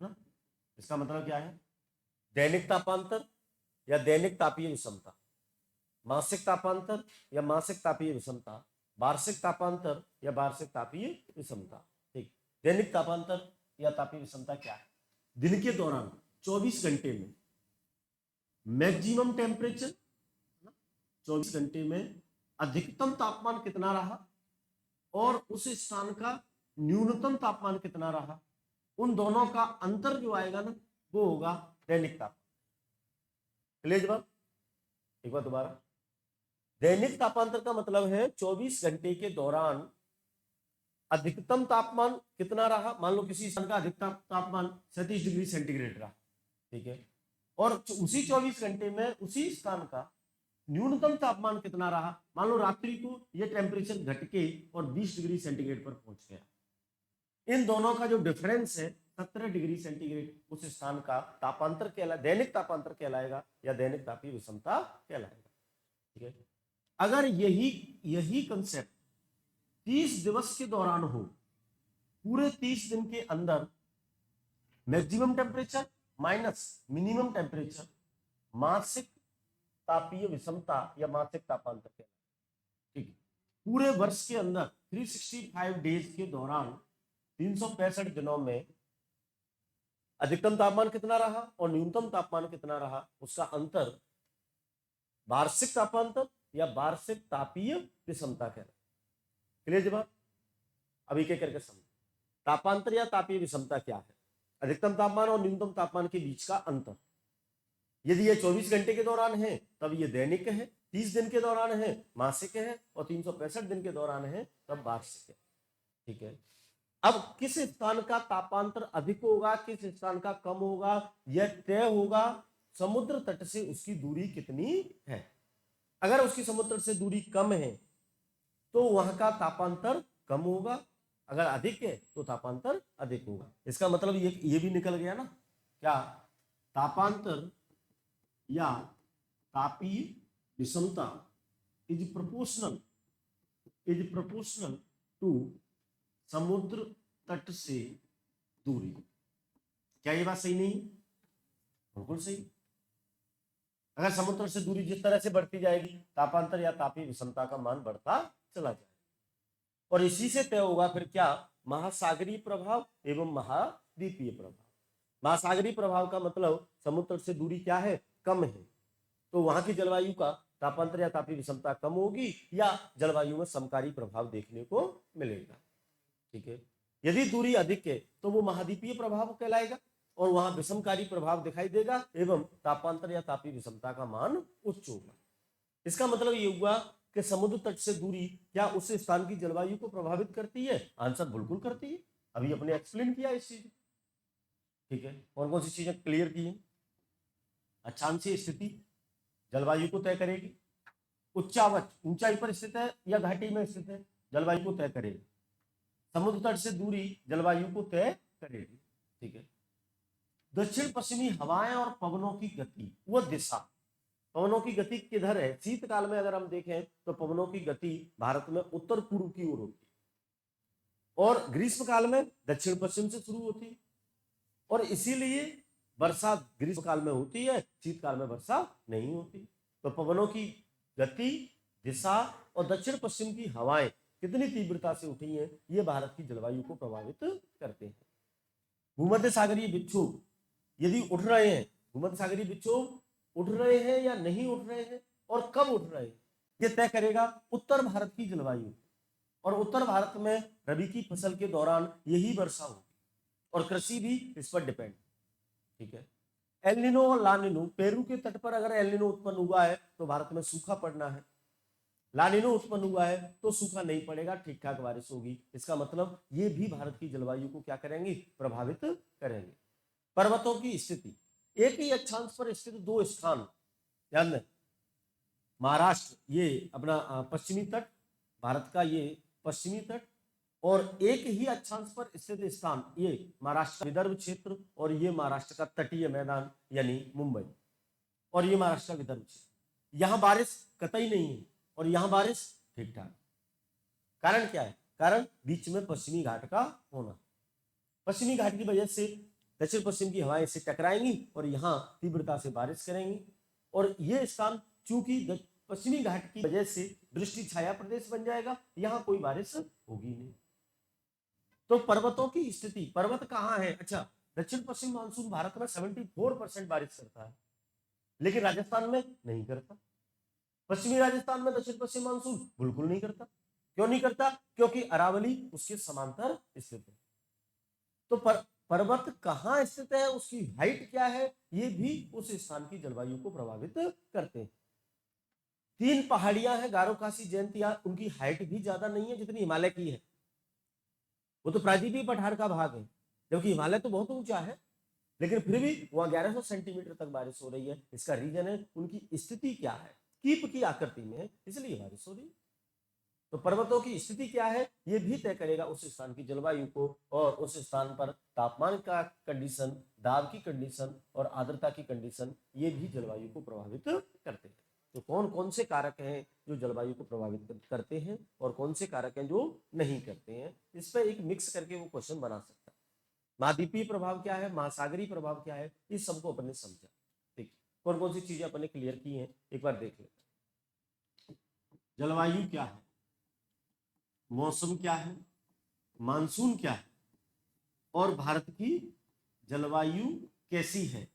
Speaker 1: है ना? इसका मतलब क्या है? दैनिक तापांतर या दैनिक तापीय विषमता, मासिक तापांतर या मासिक तापीय विषमता, वार्षिक तापांतर या वार्षिक तापीय विषमता। ठीक, दैनिक तापांतर या तापीय विषमता क्या है? दिन के दौरान 24 घंटे में मैक्सिमम टेम्परेचर, 24 घंटे में अधिकतम तापमान कितना रहा और उस स्थान का न्यूनतम तापमान कितना रहा, उन दोनों का अंतर जो आएगा ना वो होगा दैनिक तापमान। क्लियर जवाब? एक बार दोबारा, दैनिक तापांतर का मतलब है 24 घंटे के दौरान अधिकतम तापमान कितना रहा, मान लो किसी स्थान का अधिकतम तापमान 37 डिग्री सेंटीग्रेड रहा, ठीक है, और उसी 24 घंटे में उसी स्थान का न्यूनतम तापमान कितना रहा, मान लो रात्रि को यह टेम्परेचर घट के और 20 डिग्री सेंटीग्रेड पर पहुंच गया, इन दोनों का जो डिफरेंस है 17 डिग्री सेंटीग्रेड, उस स्थान का तापांतर कहलाएगा, दैनिक तापांतर कहलाएगा या दैनिक तापीय विषमता कहलाएगा। ठीक है, अगर यही कंसेप्ट 30 दिवस के दौरान हो, पूरे 30 दिन के अंदर maximum temperature minus minimum temperature, मासिक तापीय विषमता या मासिक तापांतर कहलाएगा। ठीक है, पूरे वर्ष के अंदर 365 डेज के दौरान 365 दिनों में अधिकतम तापमान कितना रहा और न्यूनतम तापमान कितना रहा, उसका अंतर वार्षिक तापांतर या वार्षिक तापीय विषमता कहलाएगा। क्लियर जवाब? अभी क्या करके समझ, तापांतर या तापीय विषमता क्या है? अधिकतम तापमान और न्यूनतम तापमान के बीच का अंतर। यदि ये 24 घंटे के दौरान है तब ये दैनिक है, 30 दिन के दौरान है मासिक है, और 365 दिन के दौरान है तब वार्षिक है। ठीक है, अब किस स्थान का तापांतर अधिक होगा, किस स्थान का कम होगा, यह तय होगा समुद्र तट से उसकी दूरी कितनी है। अगर उसकी समुद्र तट से दूरी कम है तो वहां का तापांतर कम होगा, अगर अधिक है तो तापांतर अधिक होगा। इसका मतलब ये भी निकल गया ना, क्या तापांतर या तापीय विषमता इज प्रोपोर्शनल टू समुद्र तट से दूरी। क्या ये बात सही नहीं? बिल्कुल सही। अगर समुद्र से दूरी जिस तरह से बढ़ती जाएगी तापांतर या तापीय विषमता का मान बढ़ता चला जाएगा, और इसी से तय होगा फिर क्या, महासागरीय प्रभाव एवं महाद्वीपीय प्रभाव। महासागरीय प्रभाव का मतलब समुद्र से दूरी क्या है, कम है, तो वहां की जलवायु का तापांतर या तापीय विषमता कम होगी या जलवायु में समकारी प्रभाव देखने को मिलेगा। ठीक है, यदि दूरी अधिक है तो वो महाद्वीपीय प्रभाव कहलाएगा और वहां विषमकारी प्रभाव दिखाई देगा एवं तापांतर या तापीय विषमता का मान उच्च होगा। इसका मतलब ये हुआ कि समुद्र तट से दूरी क्या उस स्थान की जलवायु को प्रभावित करती है? आंसर बिल्कुल करती है, अभी अपने एक्सप्लेन किया इस चीज। ठीक है, कौन कौन सी चीजें क्लियर की है? अक्षांशीय स्थिति जलवायु को तय करेगी, उच्चावच ऊंचाई पर स्थित है या घाटी में स्थित है जलवायु को तय करेगी, समुद्र तट से दूरी जलवायु को तय करेगी। ठीक है, दक्षिण पश्चिमी हवाएं और पवनों की गति व दिशा, पवनों की गति किधर है? शीतकाल में अगर हम देखें तो पवनों की गति भारत में उत्तर पूर्व की ओर होती है और ग्रीष्म काल में दक्षिण पश्चिम से शुरू होती है, और इसीलिए वर्षा ग्रीष्म काल में होती है, शीतकाल में वर्षा नहीं होती। तो पवनों की गति, दिशा और दक्षिण पश्चिम की हवाएं कितनी तीव्रता से उठी हैं, ये भारत की जलवायु को प्रभावित करते हैं। भूमध्य सागरीय विक्षोभ यदि उठ रहे हैं, भूमध्य सागरीय विक्षोभ उठ रहे हैं या नहीं उठ रहे हैं और कब उठ रहे हैं, ये तय करेगा उत्तर भारत की जलवायु, और उत्तर भारत में रबी की फसल के दौरान यही वर्षा होगी और कृषि भी इस पर डिपेंड। ठीक है, एल नीनो और ला नीनो, पेरू के तट पर अगर एल नीनो उत्पन्न हुआ है तो भारत में सूखा पड़ना है, ला नीनो उत्पन्न हुआ है तो सूखा नहीं पड़ेगा, ठीक ठाक बारिश होगी। इसका मतलब ये भी भारत की जलवायु को क्या करेंगे, प्रभावित करेंगे। पर्वतों की स्थिति, एक ही अक्षांश पर स्थित दो स्थान, ध्यान दें, महाराष्ट्र ये अपना पश्चिमी तट, भारत का ये पश्चिमी तट, और एक ही अक्षांश पर स्थित स्थान ये महाराष्ट्र का विदर्भ क्षेत्र, और ये महाराष्ट्र का तटीय मैदान यानी मुंबई, और ये महाराष्ट्र का विदर्भ क्षेत्र। यहां बारिश कतई नहीं है और यहां बारिश ठीक ठाक। कारण क्या है? कारण बीच में पश्चिमी घाट का होना। पश्चिमी घाट की वजह से दक्षिण पश्चिम की हवाएं से टकराएंगी और यहाँ तीव्रता से बारिश करेंगी, और ये स्थान चूंकि पश्चिमी घाट की वजह से वृष्टि छाया प्रदेश बन जाएगा, यहाँ कोई बारिश होगी नहीं। तो पर्वतों की स्थिति, पर्वत कहाँ है? अच्छा, दक्षिण पश्चिम मानसून भारत में 74% बारिश करता है, लेकिन राजस्थान में नहीं करता। पश्चिमी राजस्थान में दक्षिण पश्चिम मानसून बिल्कुल नहीं करता। क्यों नहीं करता? क्योंकि अरावली उसके समांतर स्थित है। तो पर्वत कहाँ स्थित है, उसकी हाइट क्या है, ये भी उस स्थान की जलवायु को प्रभावित करते हैं। 3 पहाड़ियां हैं, गारो, खासी, जयंतिया, उनकी हाइट भी ज्यादा नहीं है जितनी हिमालय की है। वो तो प्रायद्वीपीय पठार का भाग है, जबकि हिमालय तो बहुत ऊंचा है, लेकिन फिर भी वहां 1100 सेंटीमीटर तक बारिश हो रही है। इसका रीजन है उनकी स्थिति क्या है, कीप की आकृति में है, इसलिए बारिश हो रही है। तो पर्वतों की स्थिति क्या है, ये भी तय करेगा उस स्थान की जलवायु को, और उस स्थान पर तापमान का कंडीशन, दाब की कंडीशन और आर्द्रता की कंडीशन, ये भी जलवायु को प्रभावित करते हैं। तो कौन कौन से कारक हैं जो जलवायु को प्रभावित करते हैं और कौन से कारक हैं जो नहीं करते हैं, इस पर एक मिक्स करके वो क्वेश्चन बना सकता है। महाद्वीपीय प्रभाव क्या है, महासागरीय प्रभाव क्या है, इस सबको अपन ने समझा। ठीक, कौन कौन सी चीजें अपन ने क्लियर की हैं, एक बार देख लेते हैं। जलवायु क्या है, मौसम क्या है, मानसून क्या है, और भारत की जलवायु कैसी है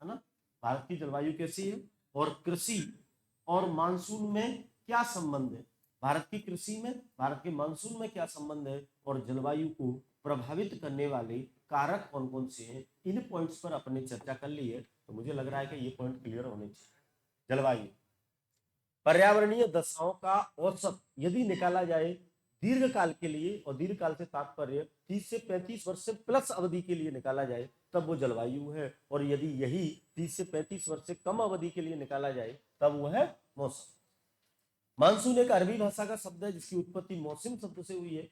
Speaker 1: ना? भारत की जलवायु कैसी है, और कृषि और मानसून में क्या संबंध है, भारत की कृषि में, भारत के मानसून में क्या संबंध है, और जलवायु को प्रभावित करने वाले कारक कौन कौन से हैं, इन पॉइंट्स पर अपने चर्चा कर ली है। तो मुझे लग रहा है कि ये पॉइंट क्लियर होने चाहिए। जलवायु पर्यावरणीय दशाओं का औसत यदि निकाला जाए दीर्घ काल के लिए, और दीर्घ काल से तात्पर्य 30 से 35 वर्ष से प्लस अवधि के लिए निकाला जाए, तब वो जलवायु है। और यदि यही 30 से 35 वर्ष से कम अवधि के लिए निकाला जाए, तब वो है मौसम। मानसून एक अरबी भाषा का शब्द है जिसकी उत्पत्ति मौसम शब्द से हुई है,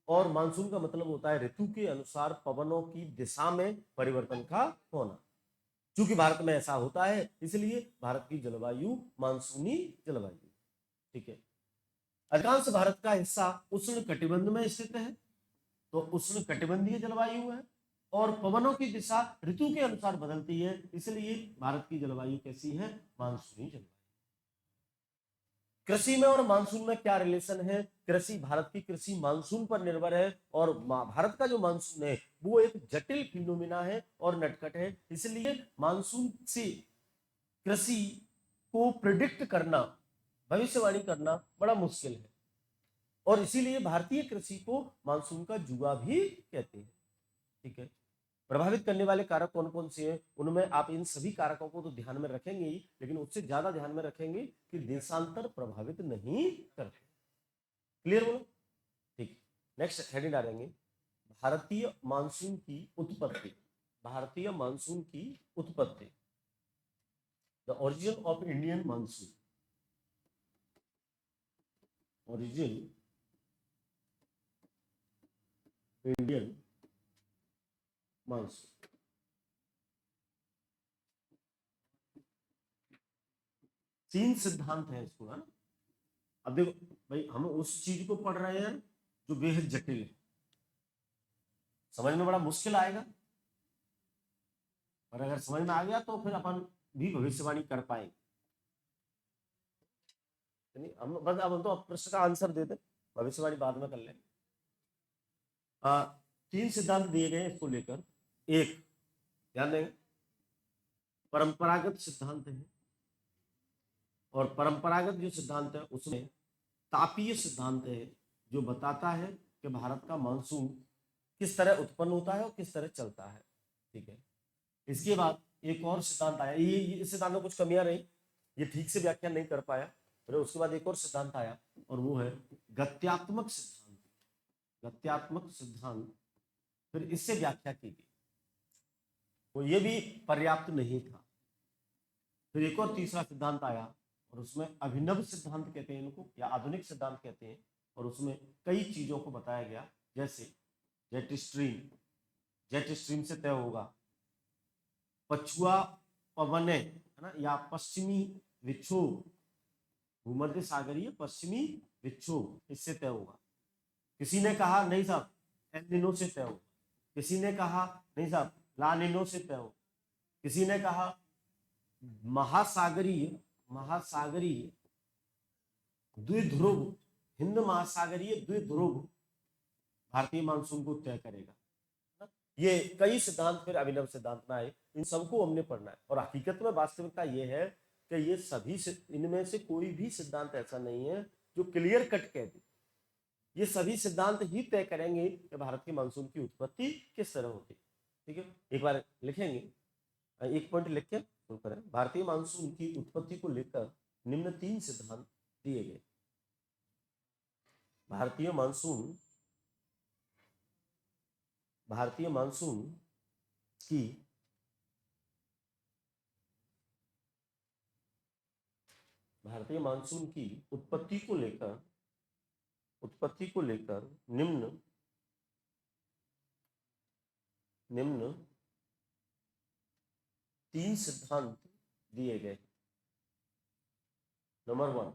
Speaker 1: और मानसून का मतलब होता है ऋतु के अनुसार पवनों की दिशा में परिवर्तन का होना। चूंकि भारत में ऐसा होता है, इसलिए भारत की जलवायु मानसूनी जलवायु। ठीक है, अधिकांश भारत का हिस्सा उष्ण कटिबंध में स्थित है, तो उष्ण कटिबंधीय जलवायु है, और पवनों की दिशा ऋतु के अनुसार बदलती है, इसलिए भारत की जलवायु कैसी है, मानसूनी जलवायु। कृषि में और मानसून में क्या रिलेशन है? कृषि, भारत की कृषि मानसून पर निर्भर है, और भारत का जो मानसून है वो एक जटिल फिनोमिना है और नटखट है, इसलिए मानसून से कृषि को प्रिडिक्ट करना, भविष्यवाणी करना बड़ा मुश्किल है, और इसीलिए भारतीय कृषि को मानसून का जुआ भी कहते हैं। ठीक है, प्रभावित करने वाले कारक कौन कौन से हैं, उनमें आप इन सभी कारकों को तो ध्यान में रखेंगे ही, लेकिन उससे ज्यादा ध्यान में रखेंगे कि देशांतर प्रभावित नहीं करते। क्लियर बोलो? ठीक, नेक्स्ट हेडिंग डालेंगे, भारतीय मानसून की उत्पत्ति। भारतीय मानसून की उत्पत्ति, the origin of Indian monsoon. Origin Indian monsoon. तीन सिद्धांत है इसको, है ना? अब देखो भाई, हम उस चीज को पढ़ रहे हैं जो बेहद जटिल है, समझ में बड़ा मुश्किल आएगा, और अगर समझ में आ गया तो फिर अपन भी भविष्यवाणी कर पाएंगे। हम बस अब हम तो प्रश्न का आंसर दे दें, भविष्यवाणी बाद में कर लेंगे। तीन सिद्धांत दिए गए इसको लेकर। एक, ध्यान देंगे, परंपरागत सिद्धांत है, और परंपरागत जो सिद्धांत है उसमें तापीय सिद्धांत है, जो बताता है कि भारत का मानसून किस तरह उत्पन्न होता है और किस तरह चलता है। ठीक है, इसके बाद एक और सिद्धांत आया, ये इस सिद्धांत में कुछ कमियां रही, ये ठीक से व्याख्या नहीं कर पाया, फिर उसके बाद एक और सिद्धांत आया, और वो है गत्यात्मक सिद्धांत। गत्यात्मक सिद्धांत, फिर इससे व्याख्या की गई, तो ये भी पर्याप्त नहीं था। फिर एक और तीसरा सिद्धांत आया, और उसमें अभिनव सिद्धांत कहते हैं इनको, या आधुनिक सिद्धांत कहते हैं, और उसमें कई चीजों को बताया गया, जैसे जेट स्ट्रीम, जेट स्ट्रीम से तय होगा, पछुआ पवने, है ना, या पश्चिमी विक्षोभ, भूमध्य सागरीय पश्चिमी विक्षोभ, इससे तय होगा। किसी ने कहा नहीं साहब एल-निनो से तय होगा, किसी ने कहा नहीं साहब ला-निनो से तय होगा, किसी ने कहा महासागरीय, महासागरीय द्विध्रुव, हिंद महासागरीय द्विध्रुव भारतीय मानसून को तय करेगा। ये कई सिद्धांत फिर अभिनव सिद्धांत में आए, इन सबको हमने पढ़ना है। और हकीकत में वास्तविकता ये है कि ये सभी इनमें से कोई भी सिद्धांत ऐसा नहीं है जो क्लियर कट कह दे। ये सभी सिद्धांत ही तय करेंगे कि भारत के मानसून की उत्पत्ति किस तरह होती। ठीक है, एक बार लिखेंगे, एक पॉइंट लिख के शुरू करें। भारतीय मानसून की उत्पत्ति को लेकर निम्न 3 सिद्धांत दिए गए। भारतीय मानसून की भारतीय मानसून की उत्पत्ति को लेकर निम्न 3 सिद्धांत दिए गए। नंबर 1,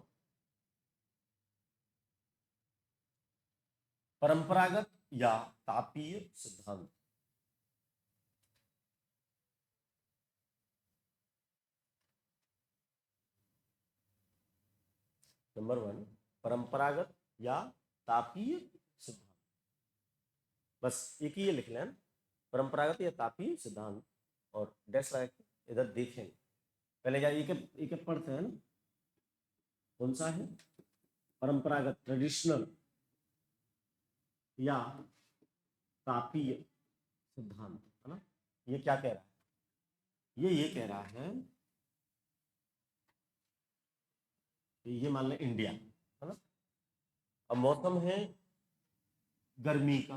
Speaker 1: परंपरागत या तापीय सिद्धांत। नंबर 1, परंपरागत या तापीय सिद्धांत। बस एक ही ये लिख लें, परंपरागत या तापीय सिद्धांत, और डैश लगा के इधर देखेंगे। पहले क्या एक एक पढ़ते हैं ना, कौन सा है? परंपरागत, ट्रेडिशनल या तापीय सिद्धांत, है ना। ये क्या कह रहा है? ये कह रहा है कि ये मान लें इंडिया, है ना। अब मौसम है गर्मी का,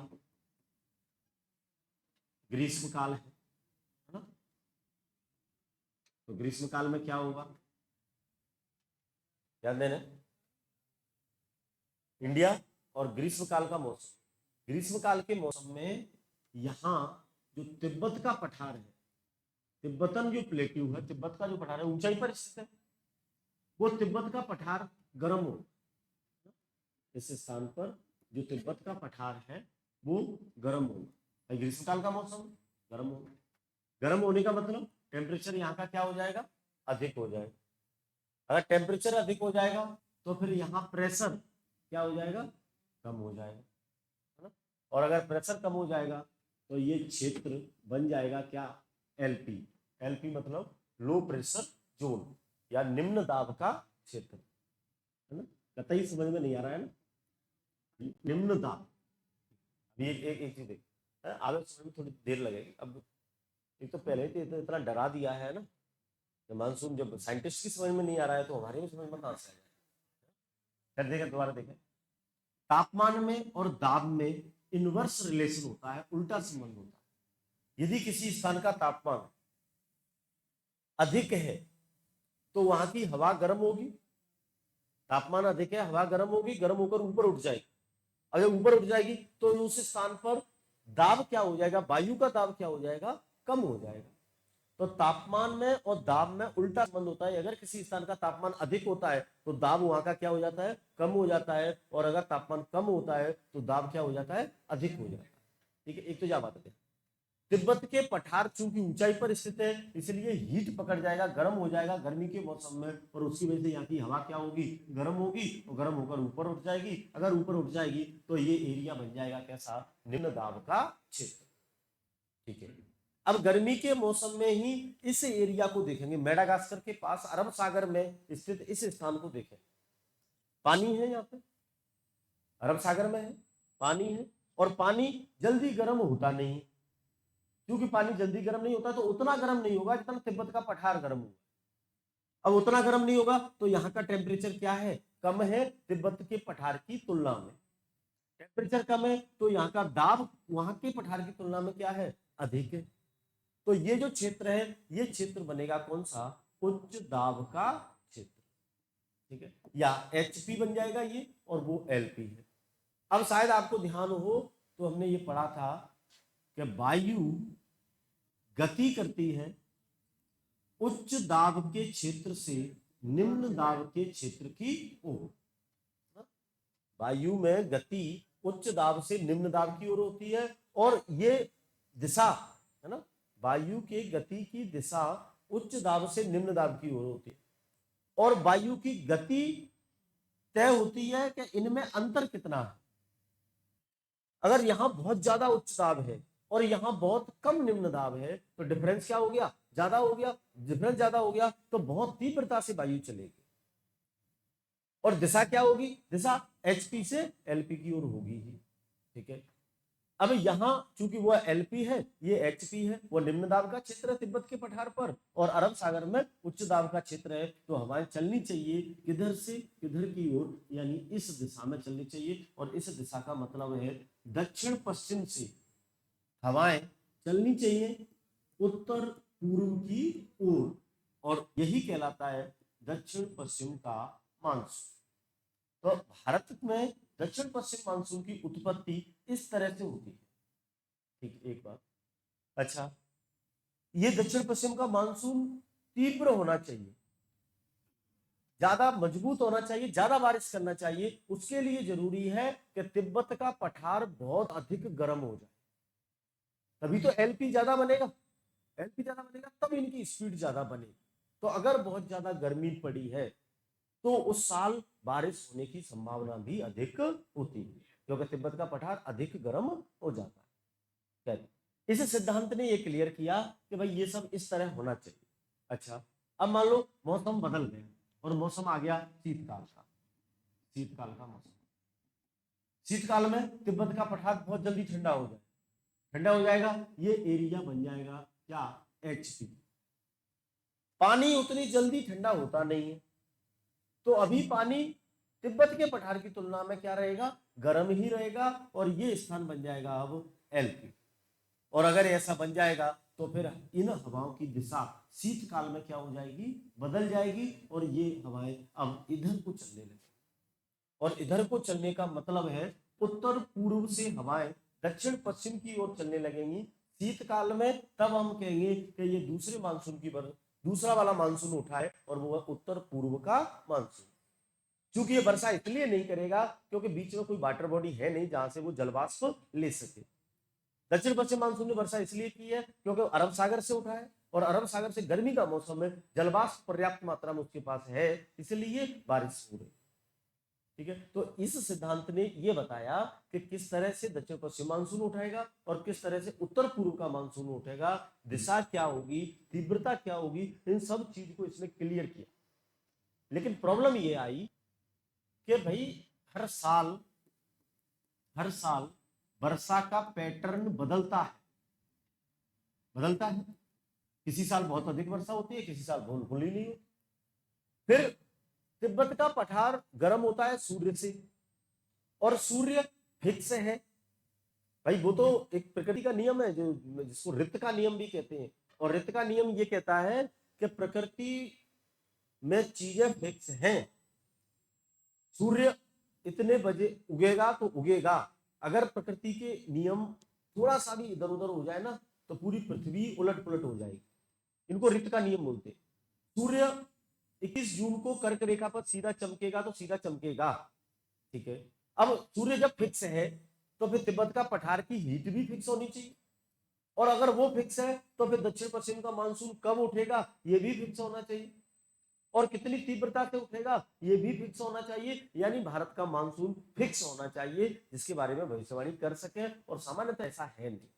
Speaker 1: ग्रीष्म काल है ना। तो ग्रीष्म काल में क्या होगा, ध्यान देना, इंडिया और ग्रीष्म काल का मौसम। ग्रीष्म काल के मौसम में यहाँ जो तिब्बत का पठार है, तिब्बतन जो प्लेट्यू है, तिब्बत का जो पठार है ऊंचाई पर स्थित है, वो तिब्बत का पठार गर्म हो। इस स्थान पर जो तिब्बत का पठार है वो गर्म होगा। ग्रीष्मकाल का मौसम गर्म होगा। गर्म होने का मतलब टेम्परेचर यहाँ का क्या हो जाएगा, अधिक हो जाएगा। अगर टेम्परेचर अधिक हो जाएगा तो फिर यहाँ प्रेशर क्या हो जाएगा, कम हो जाएगा, है ना। और अगर प्रेशर कम हो जाएगा तो ये क्षेत्र बन जाएगा क्या, एलपी। एलपी मतलब लो प्रेशर जोन या निम्न दाब का क्षेत्र, है ना। कतई समझ में नहीं आ रहा है ना, निम्न दाब। अभी एक चीज देख, आगे समझ में थोड़ी देर लगेगी। अब एक तो पहले तो इतना डरा दिया है ना, मानसून जब साइंटिस्ट की समझ में नहीं आ रहा है तो हमारे भी समझ में कहां से आएगा। फिर देखें, दोबारा देखें, तापमान में और दाब में इनवर्स रिलेशन होता है, उल्टा संबंध होता है। यदि किसी स्थान का तापमान अधिक है तो वहां की हवा गर्म होगी, तापमान अधिक है, हवा गर्म होगी, गर्म होकर ऊपर उठ जाएगी। अगर ऊपर उठ जाएगी तो उस स्थान पर दाब क्या हो जाएगा, वायु का दाब क्या हो जाएगा, कम हो जाएगा। तो तापमान में और दाब में उल्टा संबंध होता है। अगर किसी स्थान का तापमान अधिक होता है तो दाब वहां का क्या हो जाता है, कम हो जाता है, और अगर तापमान कम होता है तो दाब क्या हो जाता है, अधिक हो जाता है। ठीक है, एक तो क्या बात है, तिब्बत के पठार चूंकि ऊंचाई पर स्थित है इसलिए हीट पकड़ जाएगा, गर्म हो जाएगा गर्मी के मौसम में, और उसकी वजह से यहाँ की हवा क्या होगी, गर्म होगी, और गर्म होकर ऊपर उठ जाएगी। अगर ऊपर उठ जाएगी तो ये एरिया बन जाएगा कैसा, निम्न दाब का क्षेत्र। ठीक है, अब गर्मी के मौसम में ही इस एरिया को देखेंगे, मेडागास्कर के पास अरब सागर में स्थित इस स्थान को देखें। पानी है यहाँ पे, अरब सागर में है, पानी है, और पानी जल्दी गर्म होता नहीं, क्योंकि पानी जल्दी गर्म नहीं होता तो उतना गर्म नहीं होगा जितना तिब्बत का पठार गर्म होगा। अब उतना गर्म नहीं होगा तो यहाँ का टेम्परेचर क्या है, कम है तिब्बत के पठार की तुलना में। टेम्परेचर कम है तो यहाँ का दाब वहां के पठार की तुलना में क्या है, अधिक है। तो ये जो क्षेत्र है ये क्षेत्र बनेगा कौन सा, उच्च दाब का क्षेत्र। ठीक है, या एचपी बन जाएगा ये, और वो एलपी है। अब शायद आपको ध्यान हो तो हमने ये पढ़ा था कि वायु गति करती है उच्च दाब के क्षेत्र से निम्न दाब के क्षेत्र की ओर। वायु में गति उच्च दाब से निम्न दाब की ओर होती है, और ये दिशा है ना, वायु के गति की दिशा उच्च दाब से निम्न दाब की ओर होती है। और वायु की गति तय होती है कि इनमें अंतर कितना है। अगर यहाँ बहुत ज्यादा उच्च दाब है और यहाँ बहुत कम निम्न दाब है तो डिफरेंस क्या हो गया, ज्यादा हो गया। डिफरेंस ज्यादा हो गया तो बहुत तीव्रता से वायु चलेगी और दिशा क्या होगी, दिशा एचपी से एलपी की ओर होगी ही। ठीक है, अब यहां चूंकि वो एलपी है, ये एचपी है, वो निम्न दाब का क्षेत्र है तिब्बत के पठार पर और अरब सागर में उच्च दाब का क्षेत्र है, तो हवाएं चलनी चाहिए किधर से, किधर की ओर, यानी इस दिशा में चलनी चाहिए। और इस दिशा का मतलब है दक्षिण पश्चिम से हवाएं चलनी चाहिए उत्तर पूर्व की ओर, और यही कहलाता है दक्षिण पश्चिम का मानसून। तो भारत में दक्षिण पश्चिम मानसून की उत्पत्ति इस तरह से होती है। ठीक, एक बात। अच्छा, ये दक्षिण पश्चिम का मानसून तीव्र होना चाहिए, ज्यादा मजबूत होना चाहिए, ज्यादा बारिश करना चाहिए। उसके लिए जरूरी है कि तिब्बत का पठार बहुत अधिक गर्म हो जाए, तभी तो एलपी ज्यादा बनेगा। एलपी ज्यादा बनेगा तब इनकी स्पीड ज्यादा बनेगी। तो अगर बहुत ज्यादा गर्मी पड़ी है तो उस साल बारिश होने की संभावना भी अधिक होती है, क्योंकि तिब्बत का पठार अधिक गर्म हो जाता है। इस सिद्धांत ने यह क्लियर किया कि भाई ये सब इस तरह होना चाहिए। अच्छा, अब मान लो मौसम बदल गया और मौसम आ गया शीतकाल का, शीतकाल का मौसम। शीतकाल में तिब्बत का पठार बहुत जल्दी ठंडा हो जाए, ठंडा हो जाएगा, ये एरिया बन जाएगा क्या, एचपी। पानी उतनी जल्दी ठंडा होता नहीं है, तो अभी पानी तिब्बत के पठार की तुलना में क्या रहेगा, गर्म ही रहेगा, और ये स्थान बन जाएगा अब एलपी। और अगर ऐसा बन जाएगा तो फिर इन हवाओं की दिशा शीतकाल में क्या हो जाएगी, बदल जाएगी, और ये हवाएं अब इधर को चलने लगेंगी। और इधर को चलने का मतलब है उत्तर पूर्व से हवाएं दक्षिण पश्चिम की ओर चलने लगेंगी शीतकाल में। तब हम कहेंगे कि ये दूसरे मानसून की दूसरा वाला मानसून उठा है, और वो उत्तर पूर्व का मानसून। क्योंकि ये वर्षा इसलिए नहीं करेगा क्योंकि बीच में कोई वाटर बॉडी है नहीं जहां से वो जलवाष्प ले सके। दक्षिण पश्चिम मानसून ने वर्षा इसलिए की है क्योंकि अरब सागर से उठा है, और अरब सागर से गर्मी का मौसम में जलवाष्प पर्याप्त मात्रा में उसके पास है, इसलिए बारिश हो रही। ठीक है, तो इस सिद्धांत ने यह बताया कि किस तरह से दक्षिण पश्चिम मानसून उठाएगा और किस तरह से उत्तर पूर्व का मानसून उठेगा, दिशा क्या होगी, तीव्रता क्या होगी, इन सब चीज को इसने क्लियर किया। लेकिन प्रॉब्लम ये आई कि भाई हर साल वर्षा का पैटर्न बदलता है। किसी साल बहुत अधिक वर्षा होती है, किसी साल बिल्कुल ही नहीं होती। फिर तिब्बत का पठार गर्म होता है सूर्य से, और सूर्य फिक्स है भाई, वो तो एक प्रकृति का नियम है जो जिसको ऋत का नियम भी कहते हैं। और ऋत का नियम ये कहता है कि प्रकृति में चीजें फिक्स हैं। सूर्य इतने बजे उगेगा तो उगेगा। अगर प्रकृति के नियम थोड़ा सा भी इधर उधर हो जाए ना तो पूरी पृथ्वी उलट पुलट हो जाएगी। इनको ऋत का नियम बोलते हैं। सूर्य 21 जून को कर्क रेखा पर सीधा चमकेगा तो सीधा चमकेगा। ठीक है, अब सूर्य जब फिक्स है तो फिर तिब्बत का पठार की हीट भी फिक्स होनी चाहिए, और अगर वो फिक्स है तो फिर दक्षिण पश्चिम का मानसून कब उठेगा ये भी फिक्स होना चाहिए, और कितनी तीव्रता से उठेगा ये भी फिक्स होना चाहिए। यानी भारत का मानसून फिक्स होना चाहिए जिसके बारे में भविष्यवाणी कर सके, और सामान्यतः ऐसा है नहीं।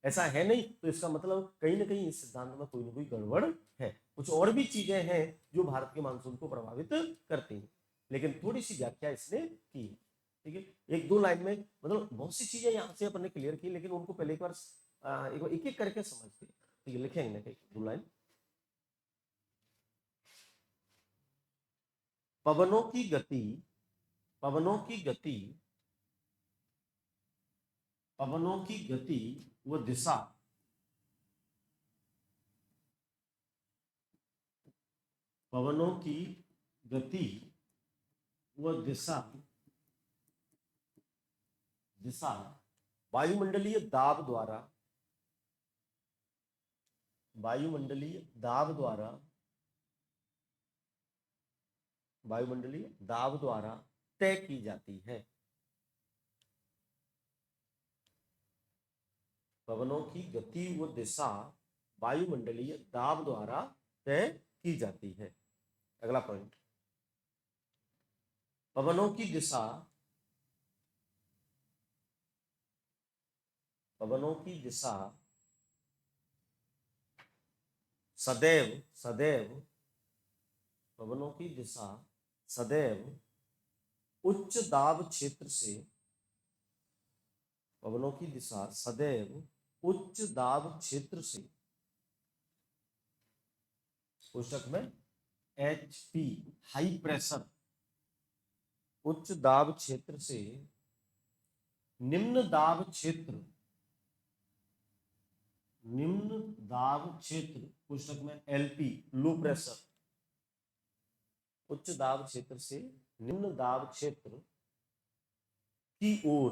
Speaker 1: ऐसा है नहीं तो इसका मतलब कहीं ना कहीं इस सिद्धांत में कोई ना कोई गड़बड़ है। कुछ और भी चीजें हैं जो भारत के मानसून को प्रभावित करती हैं, लेकिन थोड़ी सी व्याख्या इसने की है। ठीक है, एक दो लाइन में मतलब बहुत सी चीजें यहाँ से अपन ने क्लियर की, लेकिन उनको पहले एक बार एक एक करके समझते हैं। ठीक है, लिखेंगे ना दो लाइन। पवनों की गति, पवनों की गति, पवनों की गति व दिशा, पवनों की गति व दिशा, दिशा वायुमंडलीय दाब द्वारा, वायुमंडलीय दाब द्वारा, वायुमंडलीय दाब द्वारा तय की जाती है। पवनों की गति व दिशा वायुमंडलीय दाब द्वारा तय की जाती है। अगला पॉइंट, पवनों की दिशा पवनों की दिशा सदैव सदैव पवनों की दिशा सदैव उच्च दाब क्षेत्र से पवनों की दिशा सदैव उच्च दाब क्षेत्र से कोष्टक में HP हाई प्रेशर उच्च दाब क्षेत्र से निम्न दाब क्षेत्र कोष्टक में LP लो प्रेशर उच्च दाब क्षेत्र से निम्न दाब क्षेत्र की ओर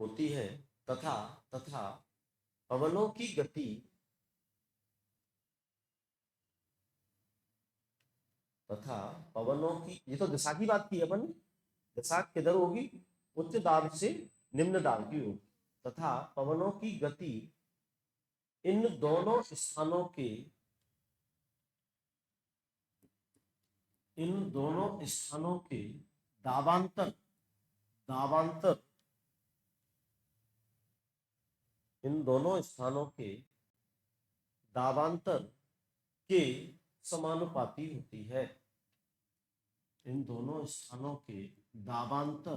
Speaker 1: होती है तथा पवनों की गति ये तो दिशा की बात की अपन ने, दिशा किधर होगी, उच्च दाब से निम्न दाब की होगी, तथा पवनों की गति इन दोनों स्थानों के दाबांतर इन दोनों स्थानों के दाबांतर के समानुपाती होती है। इन दोनों स्थानों के दाबांतर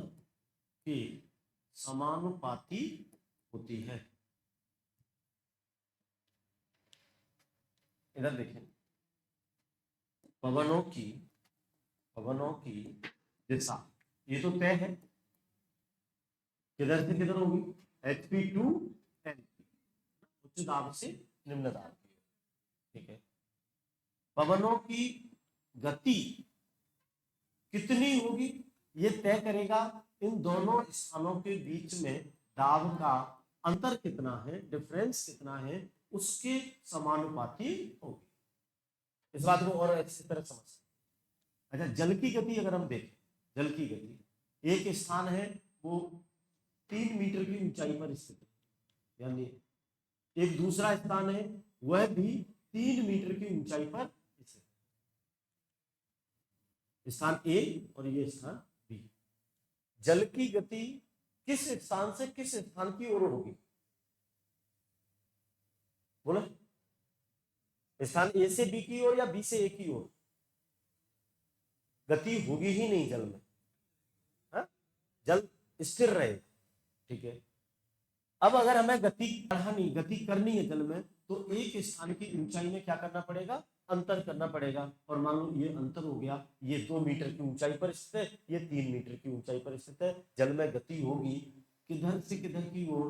Speaker 1: के समानुपाती होती है। इधर देखें, पवनों की दिशा ये तो तय है, किधर से किधर होगी, HP टू LP उच्च दाब से निम्न दाब की, ठीक है। पवनों की गति कितनी होगी ये तय करेगा इन दोनों स्थानों के बीच में दाब का अंतर कितना है, डिफरेंस कितना है, उसके समानुपाती होगी। इस बात को और अच्छी तरह समझ। अच्छा, जल की गति अगर हम देखें, जल की गति, एक स्थान है वो 3 मीटर की ऊंचाई पर स्थित है, यानी एक दूसरा स्थान है वह भी 3 मीटर की ऊंचाई पर स्थित है, स्थान A और ये स्थान B। जल की गति किस स्थान से किस स्थान की ओर होगी, बोलो, स्थान A से B की ओर या B से A की ओर, गति होगी ही नहीं जल में, हा? जल स्थिर रहे, ठीक है। अब अगर हमें गति करनी है जल में, तो एक स्थान की ऊंचाई में क्या करना पड़ेगा, अंतर करना पड़ेगा। और मान लो ये अंतर हो गया, ये 2 मीटर की ऊंचाई पर स्थित है, ये 3 मीटर की ऊंचाई पर स्थित है। जल में गति होगी किधर से किधर की ओर,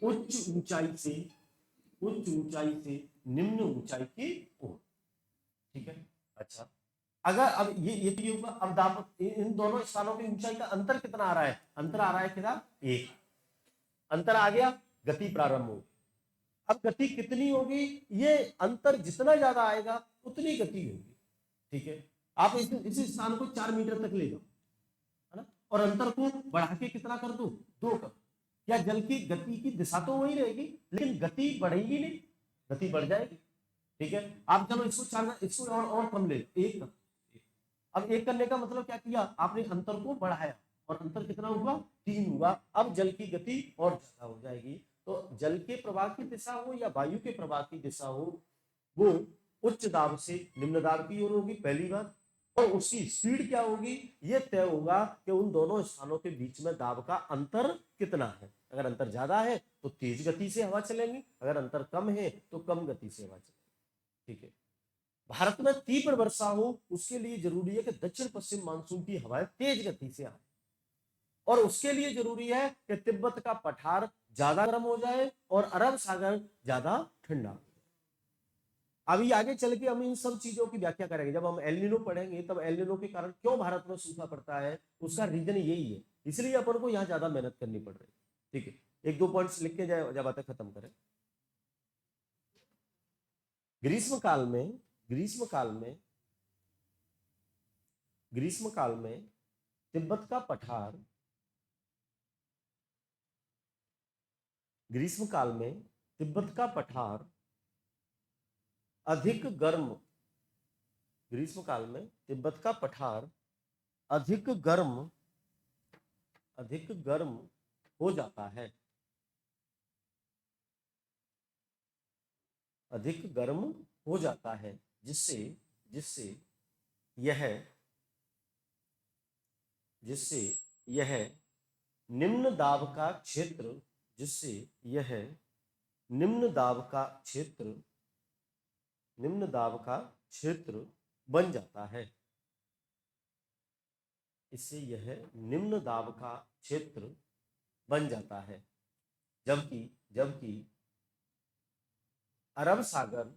Speaker 1: उच्च ऊंचाई से निम्न ऊंचाई की ओर, ठीक है। अच्छा, अगर अब ये तो होगा, अब दाब इन दोनों स्थानों की ऊंचाई का अंतर कितना आ रहा है, अंतर आ रहा है कितना, 1, अंतर आ गया, गति प्रारंभ होगी। अब गति कितनी होगी, ये अंतर जितना ज्यादा आएगा उतनी गति होगी, ठीक है। आप इस स्थान को 4 मीटर तक ले जाओ, है ना, और अंतर को बढ़ा के कितना कर दो, 2 कर, क्या जल की गति की दिशा तो वही रहेगी, लेकिन गति बढ़ेगी नहीं, गति बढ़ जाएगी, ठीक है। आप चलो इसको और कम ले, 1 कर। अब 1 करने का मतलब क्या किया, आपने अंतर को बढ़ाया, और अंतर कितना हुआ, 3 हुआ। अब जल की गति और ज्यादा हो जाएगी। तो जल के प्रवाह की दिशा हो या वायु के प्रवाह की दिशा हो, वो उच्च दाब से निम्न दाब की ओर होगी, पहली बात। और उसकी स्पीड क्या होगी, ये तय होगा कि उन दोनों स्थानों के बीच में दाब का अंतर कितना है। अगर अंतर ज्यादा है तो तेज गति से हवा चलेंगी, अगर अंतर कम है तो कम गति से हवा चलेगी, ठीक है। भारत में तीव्र वर्षा हो, उसके लिए जरूरी है कि दक्षिण पश्चिम मानसून की हवाएं तेज गति से आए, और उसके लिए जरूरी है कि तिब्बत का पठार ज्यादा गर्म हो जाए और अरब सागर ज्यादा ठंडा। अभी आगे चल के हम इन सब चीजों की व्याख्या करेंगे, जब हम एल नीनो पढ़ेंगे तब एल नीनो के कारण क्यों भारत में सूखा पड़ता है, उसका रीजन यही है, इसलिए अपन को यहाँ ज्यादा मेहनत करनी पड़ रही है, ठीक है। 1-2 पॉइंट्स लिख के जाए, जब बातें खत्म करें। ग्रीष्म काल में तिब्बत का पठार, ग्रीष्म काल में तिब्बत का पठार अधिक गर्म ग्रीष्म काल में तिब्बत का पठार अधिक गर्म हो जाता है, अधिक गर्म हो जाता है, जिससे जिससे यह जिससे यह निम्न दाब का क्षेत्र जिससे यह निम्न दाब का क्षेत्र बन जाता है। इससे यह निम्न दाब का क्षेत्र बन जाता है। जबकि जबकि अरब सागर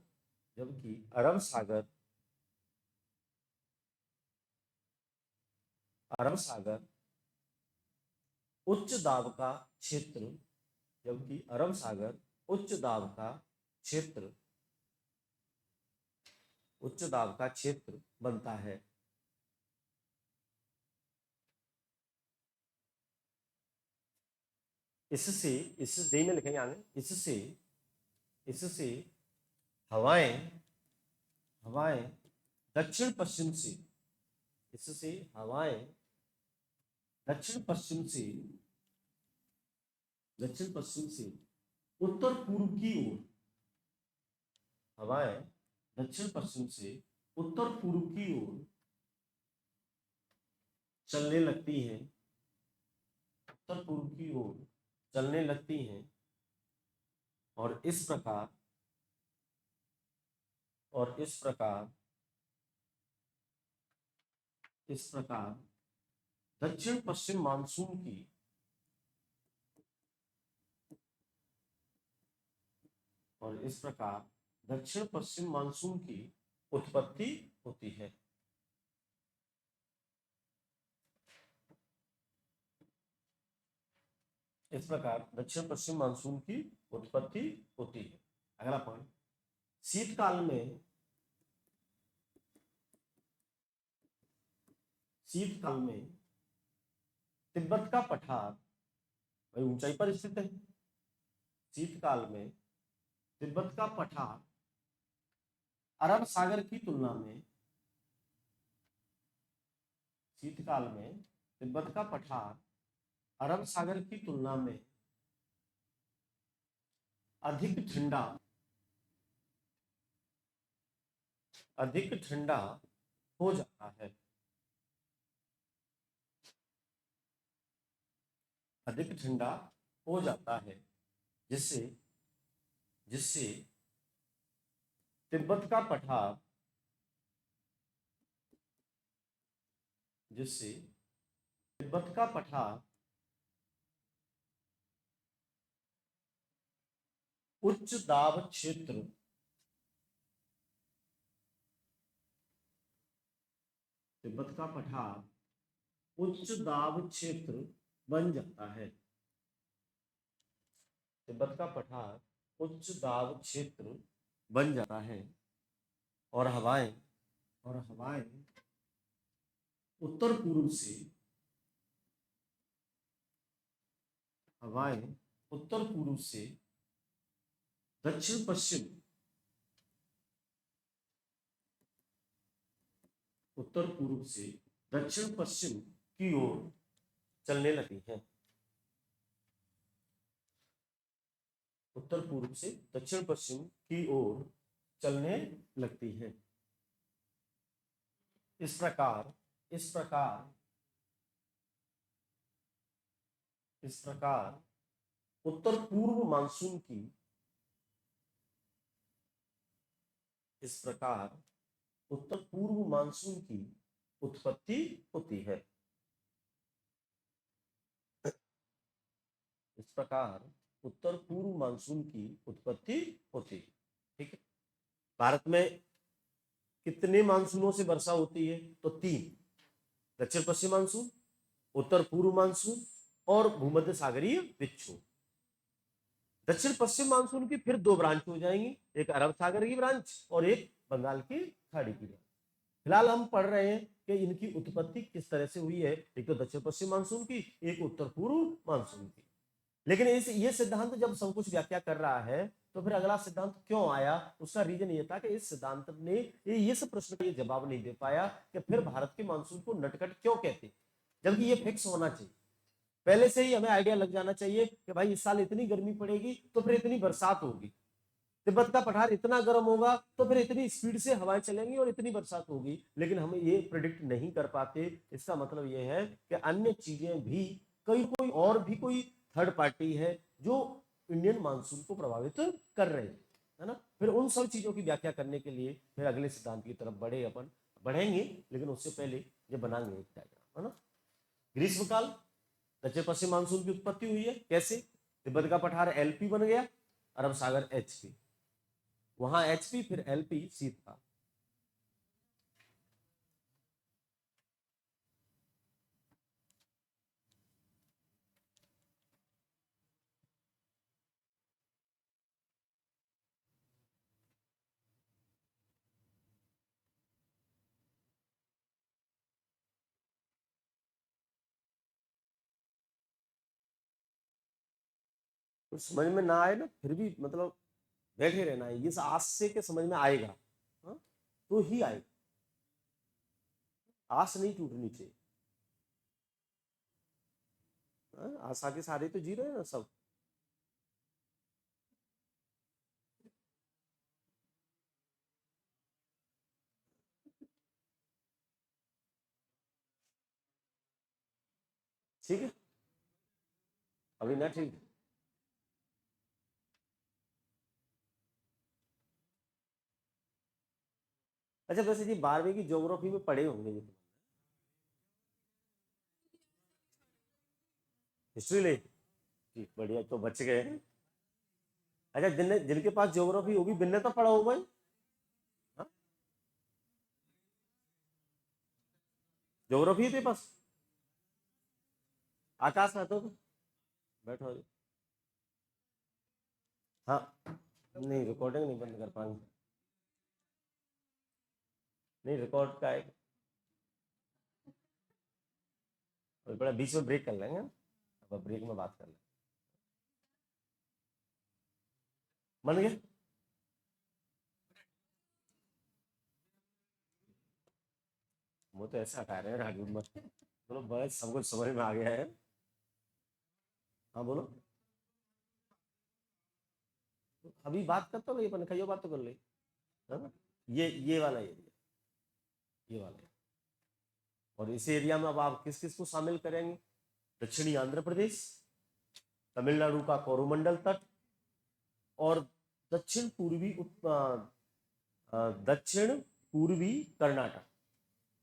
Speaker 1: उच्च दाब का क्षेत्र जबकि अरब सागर उच्च दाब का क्षेत्र बनता है। इससे जेई में लिखेंगे आगे, इससे हवाएं दक्षिण पश्चिम से उत्तर पूर्व की ओर चलने लगती हैं, और इस प्रकार दक्षिण पश्चिम मानसून की उत्पत्ति होती है। इस प्रकार दक्षिण पश्चिम मानसून की उत्पत्ति होती है। अगला पॉइंट, शीतकाल में तिब्बत का पठार ऊंचाई पर स्थित है। शीतकाल में तिब्बत का पठार अरब सागर की तुलना में अधिक ठंडा हो जाता है। जिससे तिब्बत का पठार उच्च दाब क्षेत्र बन जाता है। और हवाएं उत्तर पूर्व से दक्षिण पश्चिम की ओर चलने लगी हैं। उत्तर पूर्व से दक्षिण पश्चिम की ओर चलने लगती है। इस प्रकार उत्तर पूर्व मानसून की उत्पत्ति होती है। ठीक है। भारत में कितने मानसूनों से वर्षा होती है? तो 3, दक्षिण पश्चिम मानसून, उत्तर पूर्व मानसून और भूमध्य सागरीय विक्षोभ। दक्षिण पश्चिम मानसून की फिर 2 ब्रांच हो जाएंगी, एक अरब सागर की ब्रांच और एक बंगाल की खाड़ी की ब्रांच। फिलहाल हम पढ़ रहे हैं कि इनकी उत्पत्ति किस तरह से हुई है, एक तो दक्षिण पश्चिम मानसून की, एक उत्तर पूर्व मानसून की। लेकिन ये सिद्धांत जब सब कुछ व्याख्या कर रहा है तो फिर अगला सिद्धांत क्यों आया? उसका रीजन ये था कि इस सिद्धांत ने ये सब प्रश्न का ये जवाब नहीं दे पाया कि फिर भारत के मानसून को नटखट क्यों कहते, जबकि ये फिक्स होना चाहिए। पहले से ही हमें आइडिया लग जाना चाहिए कि भाई इस साल इतनी गर्मी पड़ेगी तो फिर इतनी बरसात होगी, तिब्बत का पठार इतना गर्म होगा तो फिर इतनी स्पीड से हवाएं चलेंगी और इतनी बरसात होगी। लेकिन हम ये प्रिडिक्ट नहीं कर पाते। इसका मतलब ये है कि अन्य चीजें भी, कोई और भी कोई थर्ड पार्टी है जो इंडियन मानसून को प्रभावित कर रहे हैं, है ना। फिर उन सब चीजों की व्याख्या करने के लिए फिर अगले सिद्धांत की तरफ बढ़ेंगे, लेकिन उससे पहले ये बनाएंगे एक डायग्राम, है ना। ग्रीष्मकाल, दक्षिण पश्चिम मानसून की उत्पत्ति हुई है कैसे? तिब्बत का पठार एलपी बन गया, अरब सागर एचपी, वहां एचपी फिर एलपी शीतकाल। तो समझ में ना आए ना, फिर भी मतलब बैठे रहना है, इस आस से के समझ में आएगा, हाँ? तो ही आएगा, आस नहीं टूटनी चाहिए, हाँ? आशा के सारे तो जी रहे हैं ना सब। ठीक है, अभी ना ठीक। अच्छा वैसे जी 12वीं की ज्योग्राफी में पढ़े होंगे ये, हिस्ट्री ले, ठीक बढ़िया, तो बच गए। अच्छा जिनके पास ज्योग्राफी होगी बिन्ने तो पढ़ा होगा ही, हाँ? ज्योग्राफी है तेरे पास? आकाश में तो बैठो। हाँ, नहीं रिकॉर्डिंग नहीं बंद कर पाएंगे, नहीं रिकॉर्ड का एक बड़ा बीच में ब्रेक कर लेंगे, अब ब्रेक में बात कर लेंगे। मन गया? वो तो ऐसा हटा रहे हैं राजू मत, बोलो बस सब कुछ समझ में आ गया है। हाँ बोलो, अभी बात करता हूँ, अपन कहियो बात तो कर ले, है ना। ये वाला एरिया, ये वाला area। और इस एरिया में अब आप किस किस को शामिल करेंगे? दक्षिणी आंध्र प्रदेश, तमिलनाडु का कोरोमंडल तट, और दक्षिण पूर्वी दक्षिण पूर्वी कर्नाटक,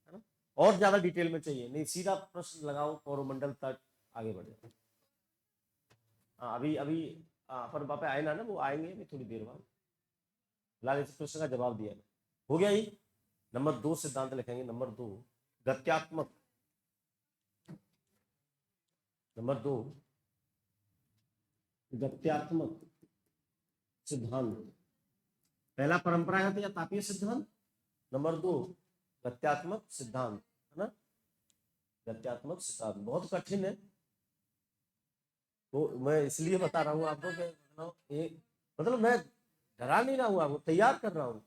Speaker 1: है ना। और ज्यादा डिटेल में चाहिए नहीं, सीधा प्रश्न लगाओ कोरोमंडल तट, आगे बढ़े। हाँ अभी अभी अपन वहाँ पे आए ना, वो आएंगे अभी थोड़ी देर बाद, फिलहाल इस प्रश्न का जवाब दिया है। हो गया ये। नंबर 2 सिद्धांत लिखेंगे, नंबर 2 गत्यात्मक, नंबर 2 गत्यात्मक सिद्धांत। पहला परंपरागत या तापीय सिद्धांत, नंबर 2 गत्यात्मक सिद्धांत, है ना। गत्यात्मक सिद्धांत बहुत कठिन है, तो मैं इसलिए बता रहा हूँ आपको कि मतलब मैं डरा नहीं रहा हूँ, आपको तैयार कर रहा हूँ।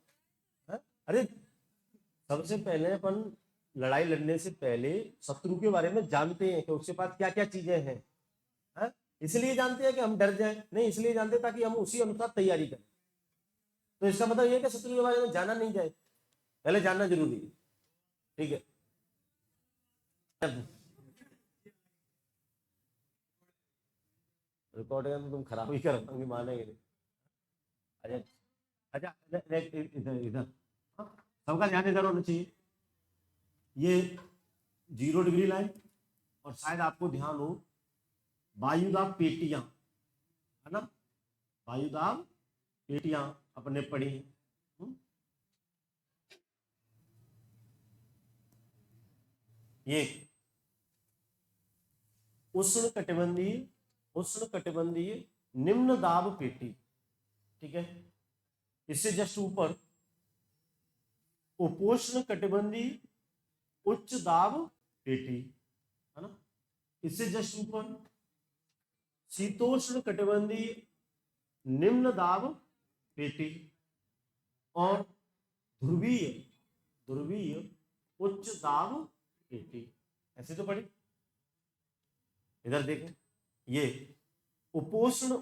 Speaker 1: अरे सबसे पहले अपन लड़ाई लड़ने से पहले शत्रु के बारे में जानते हैं कि उसके पास क्या क्या चीजें हैं, है? इसलिए जानते हैं कि हम डर जाएं नहीं, इसलिए जानते हैं ताकि हम उसी अनुसार तैयारी करें। तो इसका मतलब ये है कि शत्रु के बारे में जाना नहीं जाए, पहले जानना जरूरी है। ठीक है, रिकॉर्डिंग तुम खराब ही कर पाओगे, मानेंगे नहीं। अच्छा अच्छा, इधर इधर, हाँ, सबका ध्यान इधर होना चाहिए। ये 0 डिग्री लाइन, और शायद आपको ध्यान हो वायुदाब पेटियां, है ना, वायुदाब पेटियां अपने पढ़ी हैं। ये उष्ण कटिबंधीय, उष्ण कटिबंधीय निम्न दाब पेटी, ठीक है। इससे जस्ट ऊपर उपोष्ण कटिबंधीय उच्च दाब पेटी, है ना। इससे जस्ट ऊपर शीतोष्ण कटिबंधीय निम्न दाब पेटी और ध्रुवीय ध्रुवीय उच्च दाब पेटी। ऐसे तो पढ़े। इधर देखें, ये उपोष्ण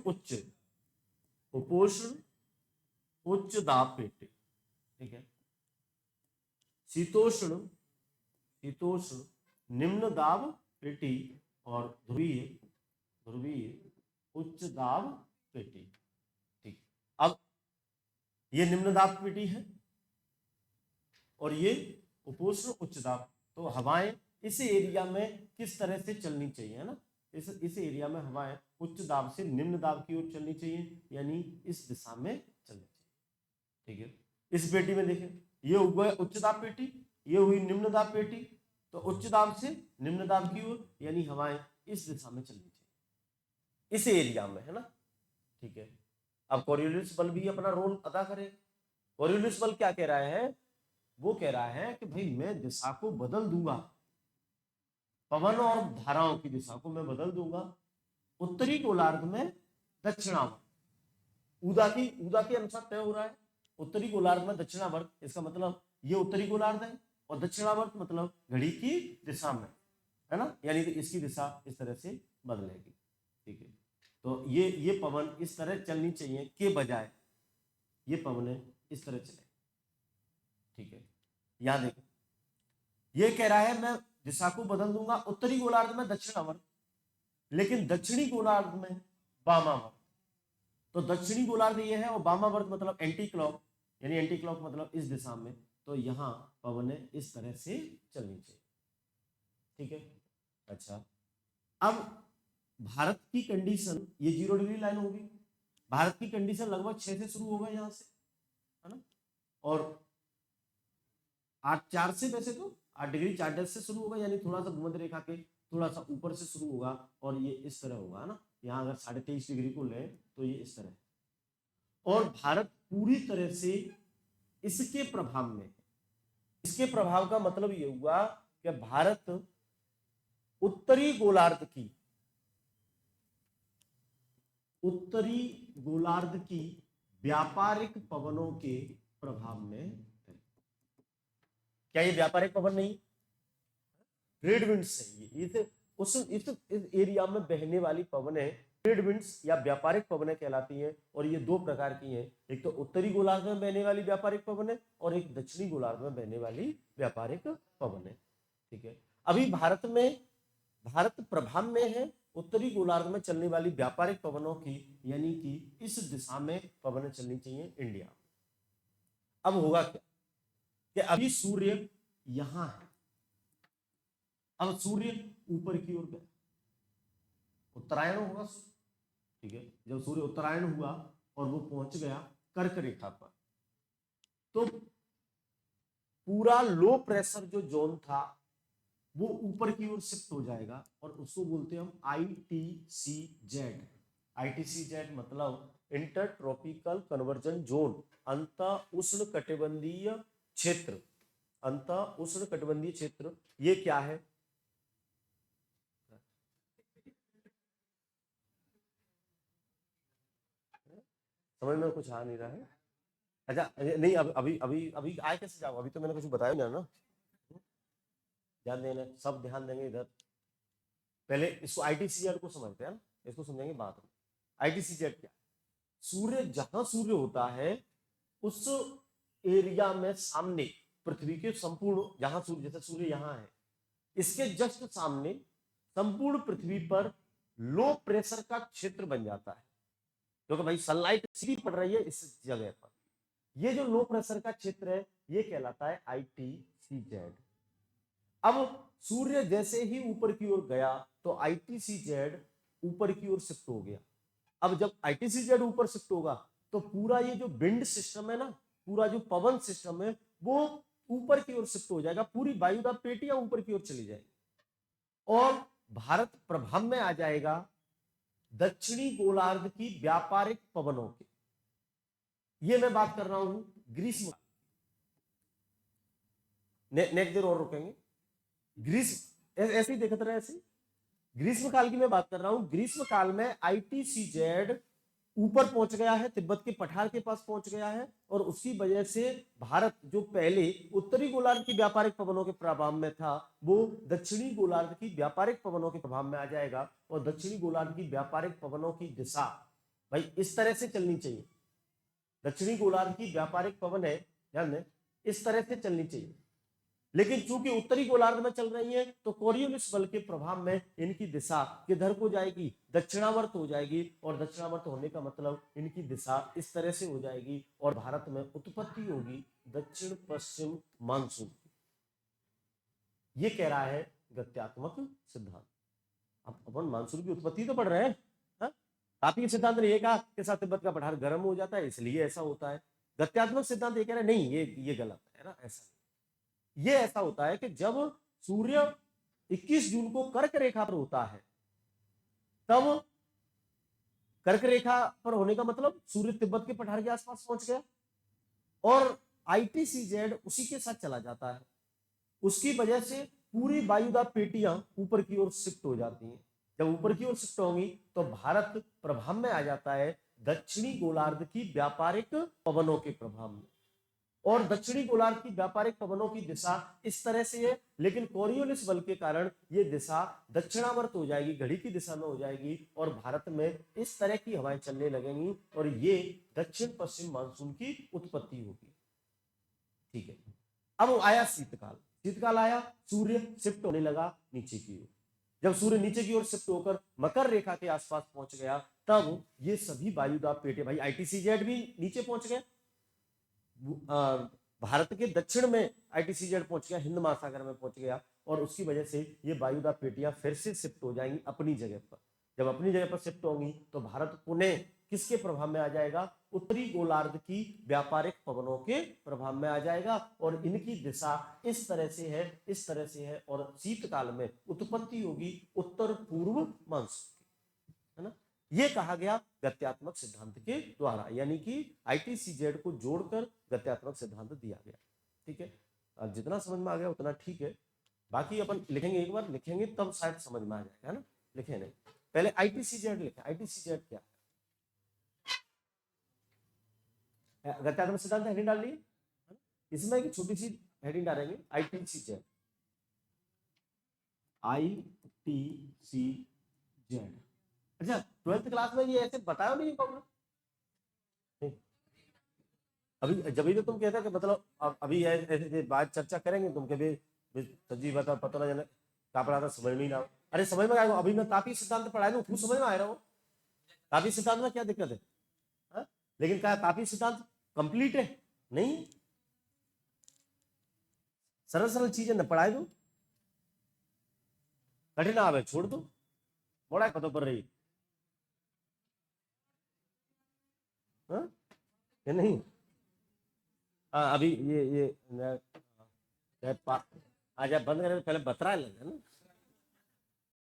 Speaker 1: उच्च दाब पेटी, ठीक है। शीतोष्ण निम्न दाब पेटी और ध्रुवीय उच्च दाब पेटी, ठीक। अब ये निम्न दाब पेटी है और ये उपोष्ण उच्च दाब। तो हवाएं इस एरिया में किस तरह से चलनी चाहिए, है ना। इस एरिया में हवाएं उच्च दाब से निम्न दाब की ओर चलनी चाहिए, यानी इस दिशा में चलनी चाहिए, ठीक है। इस पेटी में देखें, ये उच्च दाब पेटी, ये हुई निम्न दाब पेटी। तो उच्च दाब से निम्न दाब की ओर, यानी हवाएं इस दिशा में चलनी चाहिए इस एरिया में, है ना, ठीक है। अब कोरियोलिस बल भी अपना रोल अदा करे। कोरियोलिस बल क्या कह रहा है, वो कह रहा है कि भाई मैं दिशा को बदल दूंगा, पवन और धाराओं की दिशा को मैं बदल दूंगा। उत्तरी गोलार्ध में दक्षिणावर्त, ऊदा के अनुसार तय हो रहा है। उत्तरी गोलार्ध में दक्षिणावर्त, इसका मतलब ये उत्तरी गोलार्ध है, और दक्षिणावर्त मतलब घड़ी की दिशा में, है ना, यानी कि इसकी दिशा इस तरह से बदलेगी, ठीक है। तो ये पवन इस तरह चलनी चाहिए के बजाय ये पवन इस तरह चले, ठीक है। यहां देखो, ये कह रहा है मैं दिशा को बदल दूंगा, उत्तरी गोलार्ध में दक्षिणावर्त, लेकिन दक्षिणी गोलार्ध में वामावर्त। तो दक्षिणी गोलार्ध ये है और वामावर्त मतलब एंटी क्लॉक, यानी एंटी क्लॉक मतलब इस दिशा में। तो यहां पवन इस तरह से चलनी चाहिए, ठीक है। अच्छा, अब भारत की कंडीशन, ये 0 डिग्री लाइन होगी। भारत की कंडीशन लगभग 6 से शुरू होगा यहां से, है ना, और 8 से वैसे तो 8 डिग्री 4 से शुरू होगा, यानी थोड़ा सा भूमध्य रेखा के थोड़ा सा ऊपर से शुरू होगा और ये इस तरह होगा, है ना। यहाँ अगर 23.5 डिग्री को ले तो ये इस तरह, और भारत पूरी तरह से इसके प्रभाव में। इसके प्रभाव का मतलब ये हुआ कि भारत उत्तरी गोलार्ध की व्यापारिक पवनों के प्रभाव में है। क्या ये व्यापारिक पवन नहीं, ट्रेड विंड्स है ये इस एरिया में बहने वाली पवनें ट्रेड विंड्स या व्यापारिक पवनें कहलाती हैं। और ये दो प्रकार की हैं, एक तो उत्तरी गोलार्ध में बहने वाली व्यापारिक पवनें और एक दक्षिणी गोलार्ध में बहने वाली व्यापारिक पवनें, ठीक है। अभी भारत प्रभाव में है उत्तरी गोलार्ध में चलने वाली व्यापारिक पवनों की, यानी कि इस दिशा में पवनें चलनी चाहिए इंडिया। अब होगा क्या कि अभी सूर्य यहां है, अब सूर्य ऊपर की ओर गया, उत्तरायण होगा, ठीक है। जब सूर्य उत्तरायण हुआ और वो पहुंच गया कर्क रेखा पर, तो पूरा लो प्रेशर जो जोन था वो ऊपर की ओर शिफ्ट हो जाएगा और उसको बोलते हैं हम ITCZ। ITCZ मतलब इंटर ट्रॉपिकल कन्वर्जन जोन, अंत उष्ण कटिबंधीय क्षेत्र। अंत उष्ण कटिबंधीय क्षेत्र ये क्या है, समझ में कुछ आ नहीं रहा है। अच्छा नहीं, अभी अभी अभी आए कैसे जाओ, अभी तो मैंने कुछ बताया नहीं ना। ध्यान देना, सब ध्यान देंगे इधर। पहले इसको ITCZ को समझते हैं ना, इसको समझेंगे बाद में। ITCZ क्या, सूर्य जहां सूर्य होता है उस एरिया में सामने पृथ्वी के संपूर्ण, जहां सूर्य, जैसे सूर्य यहां है, इसके जस्ट सामने संपूर्ण पृथ्वी पर लो प्रेशर का क्षेत्र बन जाता है, क्योंकि भाई सनलाइट सीधी पड़ रही है इस जगह पर। ये जो लो प्रेशर का क्षेत्र है ये कहलाता है ITCZ। अब सूर्य जैसे ही ऊपर की ओर गया तो ITCZ ऊपर की ओर शिफ्ट हो गया। अब जब ITCZ ऊपर शिफ्ट होगा तो पूरा ये जो विंड सिस्टम है ना, पूरा जो पवन सिस्टम है वो ऊपर की ओर शिफ्ट हो जाएगा, पूरी वायुदाब पेटियां ऊपर की ओर चली जाएगी और भारत प्रभाव में आ जाएगा दक्षिणी गोलार्ध की व्यापारिक पवनों के। ये मैं बात कर रहा हूं ग्रीष्म, नेक्स्ट देर और रुकेंगे। ग्रीष्म ऐसे ही देखते रहे, ऐसे ग्रीष्म काल की मैं बात कर रहा हूं। ग्रीष्म काल में ITCZ ऊपर पहुंच गया है, तिब्बत के पठार के पास पहुंच गया है, और उसकी वजह से भारत जो पहले उत्तरी गोलार्ध की व्यापारिक पवनों के प्रभाव में था वो दक्षिणी गोलार्ध की व्यापारिक पवनों के प्रभाव में आ जाएगा। और दक्षिणी गोलार्ध की व्यापारिक पवनों की दिशा भाई इस तरह से चलनी चाहिए। दक्षिणी गोलार्ध की व्यापारिक पवन है, ध्यान दें, इस तरह से चलनी चाहिए, लेकिन चूंकि उत्तरी गोलार्ध में चल रही है तो कोरियोलिस बल के प्रभाव में इनकी दिशा किधर को जाएगी, दक्षिणावर्त हो जाएगी। और दक्षिणावर्त होने का मतलब इनकी दिशा इस तरह से हो जाएगी और भारत में उत्पत्ति होगी दक्षिण पश्चिम मानसून। ये कह रहा है गत्यात्मक सिद्धांत। अब अपन मानसून की उत्पत्ति तो पढ़ रहे हैं। तापीय सिद्धांत ने यह कहा कि साथ तिब्बत का पठार गर्म हो जाता है इसलिए ऐसा होता है। गत्यात्मक सिद्धांत ये कह रहा है नहीं, ये गलत है ना, ऐसा ये ऐसा होता है कि जब सूर्य 21 जून को कर्क रेखा पर होता है, तब कर्क रेखा पर होने का मतलब सूर्य तिब्बत के पठार के आसपास पहुंच गया और ITCZ उसी के साथ चला जाता है। उसकी वजह से पूरी वायुदाब पेटियां ऊपर की ओर शिफ्ट हो जाती हैं। जब ऊपर की ओर शिफ्ट होंगी तो भारत प्रभाव में आ जाता है दक्षिणी गोलार्ध की व्यापारिक पवनों के प्रभाव में। और दक्षिणी गोलार्ध की व्यापारिक पवनों की दिशा इस तरह से है, लेकिन कोरियोलिस बल के कारण ये दिशा दक्षिणावर्त हो जाएगी, घड़ी की दिशा में हो जाएगी और भारत में इस तरह की हवाएं चलने लगेंगी और ये दक्षिण पश्चिम मानसून की उत्पत्ति होगी। ठीक है, अब आया शीतकाल। शीतकाल आया, सूर्य शिफ्ट होने लगा नीचे की ओर। जब सूर्य नीचे की ओर शिफ्ट होकर मकर रेखा के आसपास पहुंच गया, तब ये सभी वायुदाब पेटे, भाई ITCZ भी नीचे पहुंच गए, भारत के दक्षिण में ITCZ पहुंच गया, हिंद महासागर में पहुंच गया और उसकी वजह से ये वायुदाब पेटियां फिर से शिफ्ट हो जाएंगी अपनी जगह पर। जब अपनी जगह पर शिफ्ट होंगी तो भारत पुनः किसके प्रभाव में आ जाएगा, उत्तरी गोलार्ध की व्यापारिक पवनों के प्रभाव में आ जाएगा और इनकी दिशा इस तरह से है, इस तरह से है और शीतकाल में उत्पत्ति होगी उत्तर पूर्व मानसून की, है ना। ये कहा गया गत्यात्मक सिद्धांत के द्वारा, यानी कि ITCZ को जोड़कर गत्यात्मक सिद्धांत दिया गया। ठीक है, अब जितना समझ में आ गया उतना ठीक है, बाकी अपन लिखेंगे, एक बार लिखेंगे तब शायद समझ में आ जाएगा, है ना। लिखे नहीं, पहले ITCZ लिखे। ITCZ क्या है? गत्यात्मक सिद्धांत हेडिंग डाल ली, इसमें एक छोटी सी हेडिंग डालेंगे ITCZ। अच्छा, 12th क्लास में ये ऐसे बताया नहीं प्रॉब्लम, अभी जब भी तो तुम कहते कि मतलब अभी ऐसे बात चर्चा करेंगे, तुम कभी सजी बता पता ना जाने क्या पढ़ा था, समझ में ना। अरे समझ में आएगा, अभी मैं तापी सिद्धांत पढ़ाया हूँ, समझ में आ रहा हूँ तापी सिद्धांत में क्या दिक्कत है, हा? लेकिन क्या तापी सिद्धांत कंप्लीट है? नहीं, सरल सरल चीजें न पढ़ाए दो, कठिन आवे छोड़ दो, बड़ा पता पड़ रही है नहीं। हाँ, अभी ये आज बंद करें पहले बतरा लगे ना।